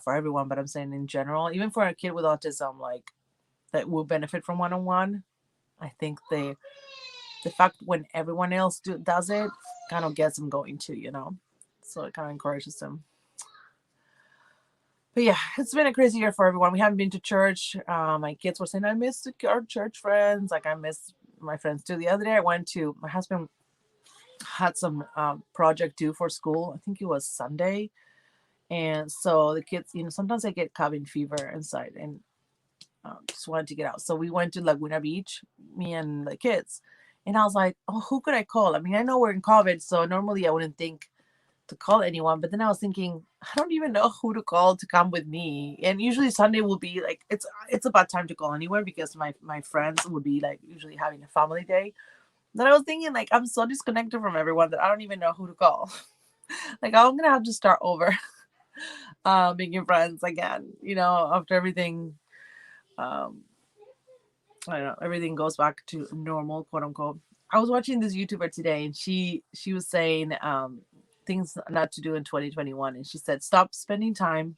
for everyone, but I'm saying in general, even for a kid with autism, like, that will benefit from one-on-one. I think the fact when everyone else does it kind of gets them going too, you know. So it kind of encourages them. But yeah, it's been a crazy year for everyone. We haven't been to church. My kids were saying, I missed our church friends. Like, I miss my friends too. The other day I went to, my husband had some project due for school. I think it was Sunday. And so the kids, sometimes I get cabin fever inside and just wanted to get out. So we went to Laguna Beach, me and the kids. And I was like, oh, who could I call? I mean, I know we're in COVID, so normally I wouldn't think to call anyone. But then I was thinking, I don't even know who to call to come with me. And usually Sunday will be like, it's about time to call anywhere because my friends would be like usually having a family day. Then I was thinking, like, I'm so disconnected from everyone that I don't even know who to call. Like, I'm going to have to start over making friends again, after everything. Um, I don't know, everything goes back to normal, quote unquote. I was watching this YouTuber today, and she was saying things not to do in 2021, and she said stop spending time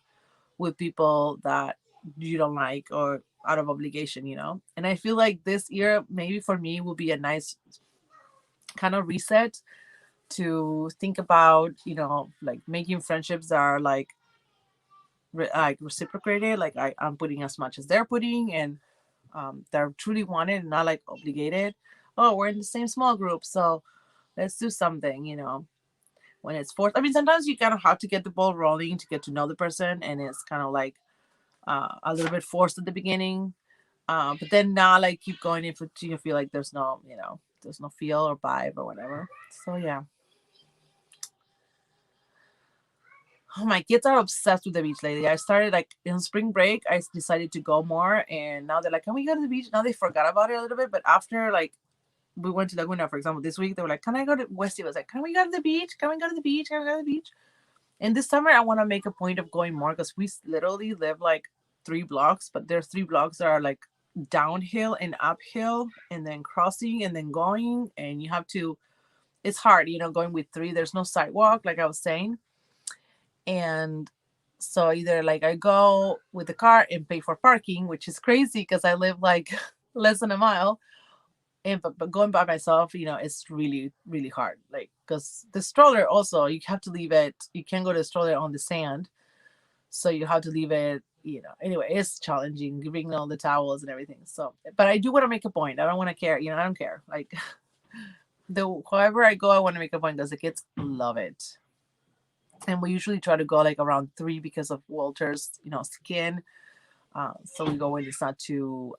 with people that you don't like or out of obligation, And I feel like this year maybe for me will be a nice kind of reset to think about, like making friendships that are like reciprocated, like I'm putting as much as they're putting, and they're truly wanted and not like obligated. Oh, we're in the same small group, so let's do something, when it's forced. I mean, sometimes you kind of have to get the ball rolling to get to know the person, and it's kind of like a little bit forced at the beginning, but then not like keep going if you feel like there's no feel or vibe or whatever. So yeah. Oh, my kids are obsessed with the beach lately. I started like in spring break, I decided to go more, and now they're like, can we go to the beach? Now they forgot about it a little bit, but after like we went to Laguna, for example, this week, they were like, can I go to Westy? Was like, can we go to the beach? Can we go to the beach? Can we go to the beach? And this summer, I want to make a point of going more because we literally live like 3 blocks, but there's 3 blocks that are like downhill and uphill, and then crossing and then going, and you have to. It's hard, going with 3. There's no sidewalk, like I was saying. And so either like I go with the car and pay for parking, which is crazy because I live like less than a mile. And but going by myself, it's really, really hard. Like, because the stroller also, you have to leave it. You can't go to the stroller on the sand. So you have to leave it, Anyway, it's challenging bringing all the towels and everything. So, but I do want to make a point. I don't want to care. I don't care. Like, however I go, I want to make a point because the kids love it. And we usually try to go like around 3 because of Walter's, skin. So we go when it's not too.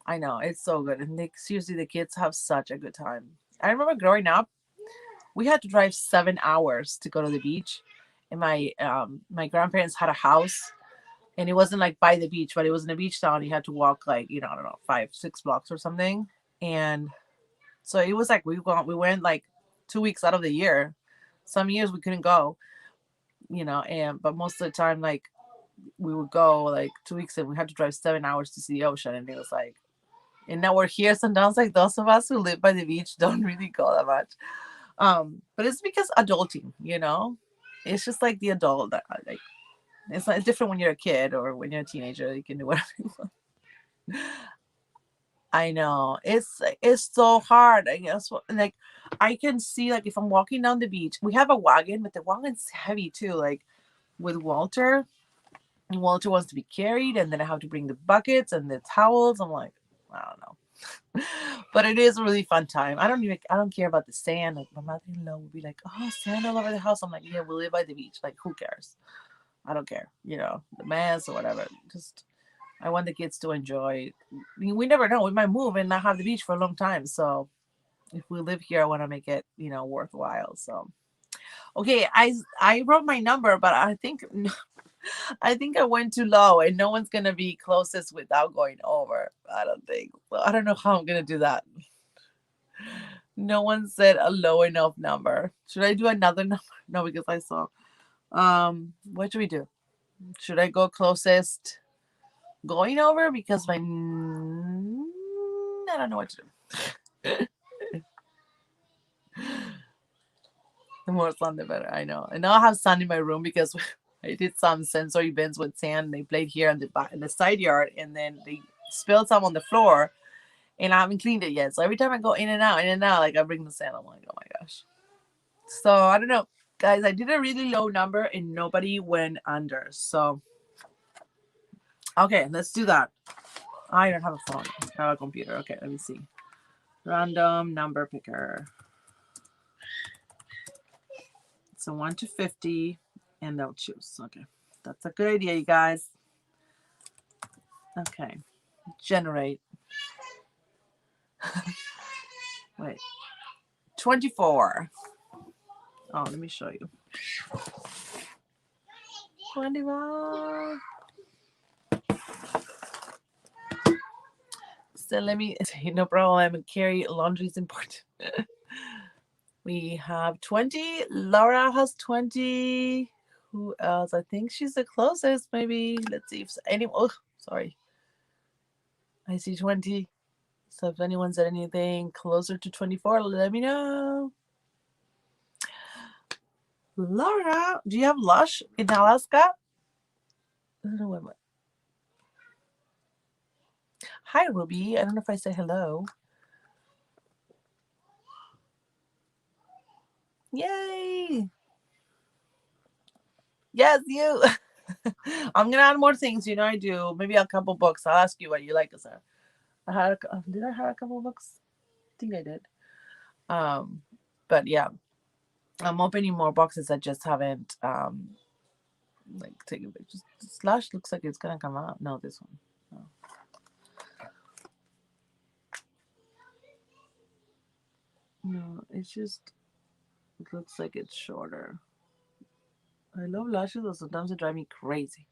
I know it's so good, and seriously, the kids have such a good time. I remember growing up, we had to drive 7 hours to go to the beach, and my grandparents had a house, and it wasn't like by the beach, but it was in a beach town. You had to walk like I don't know 5-6 blocks or something, and so it was like we went like 2 weeks out of the year. Some years we couldn't go. But most of the time, like we would go like 2 weeks and we had to drive 7 hours to see the ocean, and it was like, and now we're here. Sometimes like those of us who live by the beach don't really go that much, but it's because adulting, it's just like the adult that like it's different when you're a kid or when you're a teenager. You can do whatever you want. I know it's so hard. I guess like I can see, like if I'm walking down the beach, we have a wagon, but the wagon's heavy too. Like with Walter wants to be carried, and then I have to bring the buckets and the towels. I'm like, I don't know. But it is a really fun time. I don't care about the sand. Like my mother-in-law will be like, oh, sand all over the house. I'm like, yeah, we live by the beach. Like, who cares? I don't care. The mess or whatever. Just I want the kids to enjoy. I mean, we never know. We might move and not have the beach for a long time. So if we live here, I want to make it, worthwhile. So okay, I wrote my number, but I think I went too low, and no one's gonna be closest without going over. I don't think. Well, I don't know how I'm gonna do that. No one said a low enough number. Should I do another number? No, because I saw. What should we do? Should I go closest going over? Because I don't know what to do. The more sun, the better. I know. And now I have sun in my room because I did some sensory bins with sand. They played here in the side yard, and then they spilled some on the floor, and I haven't cleaned it yet. So every time I go in and out, like I bring the sand. I'm like, oh my gosh. So I don't know, guys. I did a really low number, and nobody went under. So okay, let's do that. I don't have a phone. I have a computer. Okay, let me see. Random number picker. So 1 to 50, and they'll choose. Okay, that's a good idea, you guys. Okay, generate. Wait, 24. Oh, let me show you. 21. So let me say no problem. Carry laundry is important. We have 20. Laura has 20. Who else? I think she's the closest. Maybe let's see if anyone. Oh, sorry. I see 20. So if anyone said anything closer to 24, let me know. Laura, do you have Lush in Alaska? I don't know what. Hi, Ruby. I don't know if I said hello. Yay! Yes, you. I'm gonna add more things. You know I do. Maybe a couple books. I'll ask you what you like. I had. Did I have a couple books? I think I did. But yeah, I'm opening more boxes. I just haven't like taken pictures. Slash looks like it's gonna come out. No, this one. No. No, it looks like it's shorter. I love lashes, but sometimes they drive me crazy.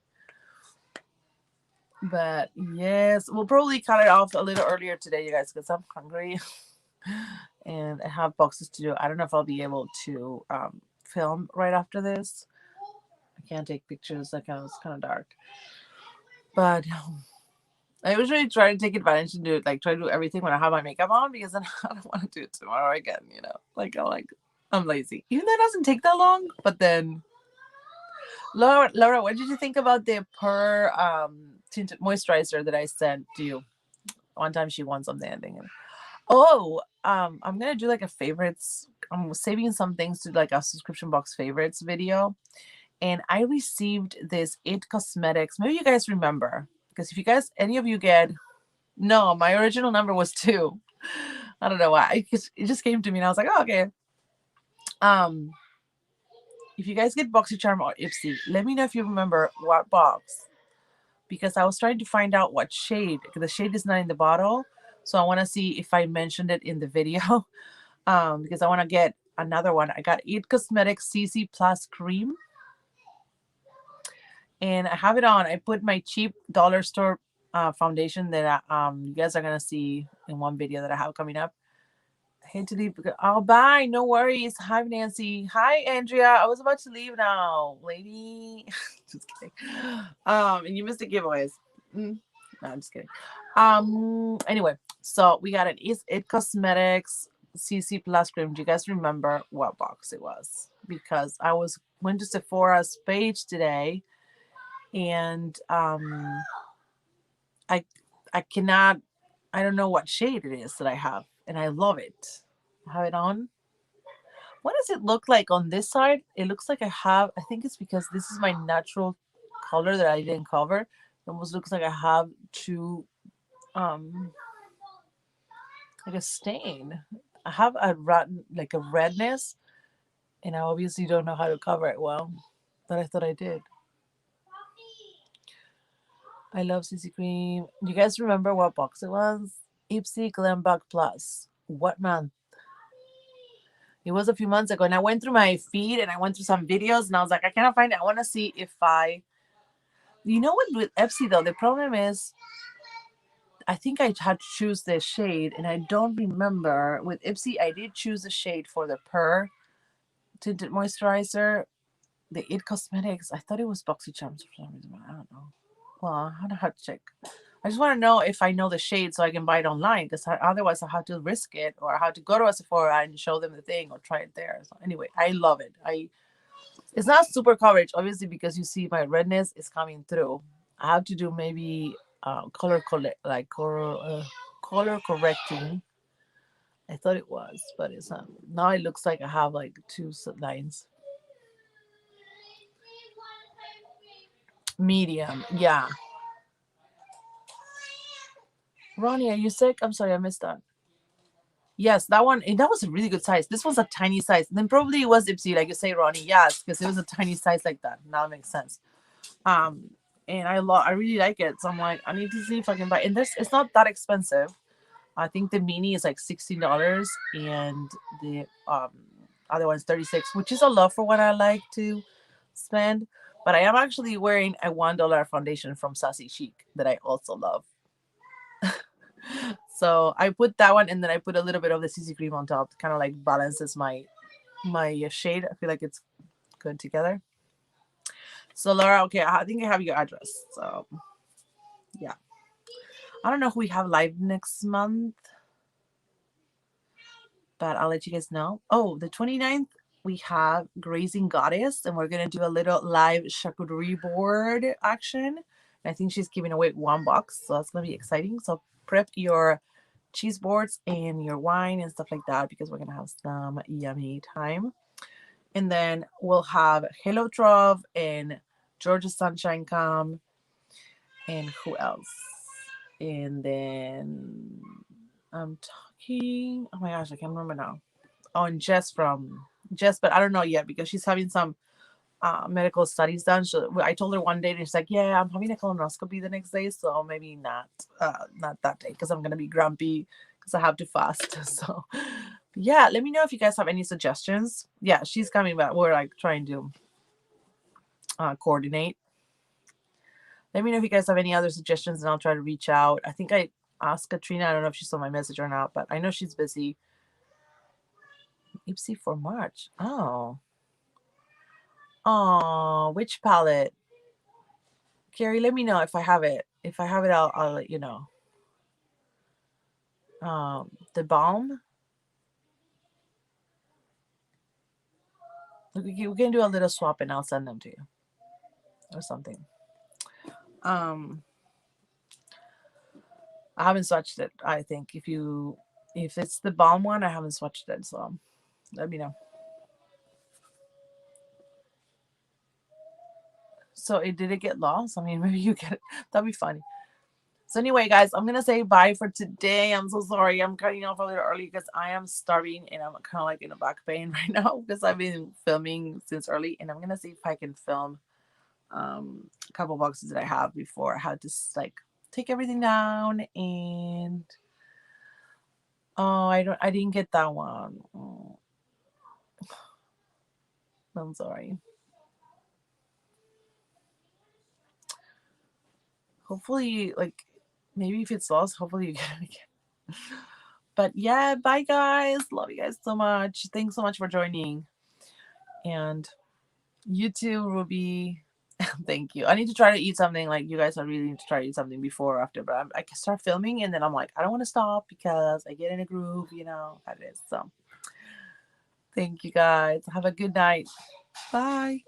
But yes, we'll probably cut it off a little earlier today, you guys, because I'm hungry and I have boxes to do. I don't know if I'll be able to film right after this. I can't take pictures. It's kind of dark. But I usually try to take advantage and do try to do everything when I have my makeup on, because then I don't want to do it tomorrow again. You know, I'm lazy. Even though it doesn't take that long, but then. Laura, what did you think about the Per tinted moisturizer that I sent to you? One time she won something, I think. Oh, I'm gonna do like a favorites. I'm saving some things to like a subscription box favorites video, and I received this It Cosmetics. Maybe you guys remember, because if you guys, any of you get, no, my original number was 2. I don't know why. It just came to me, and I was like, oh, okay. If you guys get BoxyCharm or Ipsy, let me know if you remember what box, because I was trying to find out what shade. The shade is not in the bottle, so I want to see if I mentioned it in the video. Because I want to get another one. I got It Cosmetics CC Plus Cream, and I have it on. I put my cheap dollar store foundation that you guys are gonna see in one video that I have coming up. I hate to leave. Oh, bye. No worries. Hi, Nancy. Hi, Andrea. I was about to leave now, lady. Just kidding. And you missed the giveaways. No, I'm just kidding. Anyway, so we got It Cosmetics CC Plus Cream. Do you guys remember what box it was? Because I went to Sephora's page today, and I cannot. I don't know what shade it is that I have, and I love it. I have it on. What does it look like on this side? It looks like I think it's because this is my natural color that I didn't cover. It almost looks like I have two, like a stain. I have a redness, and I obviously don't know how to cover it well, but I thought I did. I love CC Cream. Do you guys remember what box it was? Ipsy Glam Bug Plus. What month? It was a few months ago, and I went through my feed and I went through some videos, and I was like, I cannot find it. I want to see if you know what, with Ipsy though, the problem is I think I had to choose the shade, and I don't remember. With Ipsy, I did choose the shade for the Per tinted moisturizer. The It Cosmetics, I thought it was BoxyCharms for some reason, but I don't know. Well, I have to check. I just want to know if I know the shade so I can buy it online, because otherwise I have to risk it, or I have to go to a Sephora and show them the thing or try it there. So anyway, I love it. It's not super coverage, obviously, because you see my redness is coming through. I have to do maybe color correcting. I thought it was, but it's not. Now it looks like I have like 2 lines. Medium, yeah. Ronnie, are you sick? I'm sorry, I missed that. Yes, that one, and that was a really good size. This was a tiny size. Then probably it was Ipsy, like you say, Ronnie. Yes, because it was a tiny size like that. Now it makes sense. Um, and I really like it. So I'm like, I need to see if I can buy. And it's not that expensive. I think the mini is like $16, and the other one's 36, which is a lot for what I like to spend. But I am actually wearing a $1 foundation from Sassy Chic that I also love. So I put that one, and then I put a little bit of the CC cream on top, kind of like balances my shade. I feel like it's good together. So Laura, okay, I think I have your address. So yeah, I don't know if we have live next month, but I'll let you guys know. Oh, the 29th, we have Grazing Goddess, and we're going to do a little live charcuterie board action. And I think she's giving away 1 box, so that's going to be exciting. So prep your cheese boards and your wine and stuff like that, because we're going to have some yummy time. And then we'll have Hello Trove and Georgia Sunshine come. And who else? And then I'm talking. Oh my gosh, I can't remember now. Oh, and Jess, but I don't know yet because she's having some medical studies done. So I told her one day, and she's like, "Yeah, I'm having a colonoscopy the next day, so maybe not that day because I'm gonna be grumpy because I have to fast." So yeah, let me know if you guys have any suggestions. Yeah, she's coming back. We're like trying to coordinate. Let me know if you guys have any other suggestions, and I'll try to reach out. I think I asked Katrina. I don't know if she saw my message or not, but I know she's busy. Ipsy for March. Oh, which palette? Carrie, let me know if I have it. If I have it, I'll let you know. The balm. We can do a little swap, and I'll send them to you, or something. I haven't swatched it. I think if it's the balm one, I haven't swatched it. So let me know. So did it get lost? I mean, maybe you get it. That'd be funny. So anyway, guys, I'm gonna say bye for today. I'm so sorry. I'm cutting off a little early because I am starving and I'm kind of like in a back pain right now because I've been filming since early. And I'm gonna see if I can film a couple boxes that I have before I had to like take everything down. And I didn't get that one. Oh, I'm sorry. Hopefully, like, maybe if it's lost, hopefully you get it again. But yeah, bye guys. Love you guys so much. Thanks so much for joining. And you too, Ruby. Thank you. I need to try to eat something. Like, you guys, I really need to try to eat something before or after. But I can start filming, and then I'm like, I don't want to stop because I get in a groove, how it is. So thank you guys. Have a good night. Bye.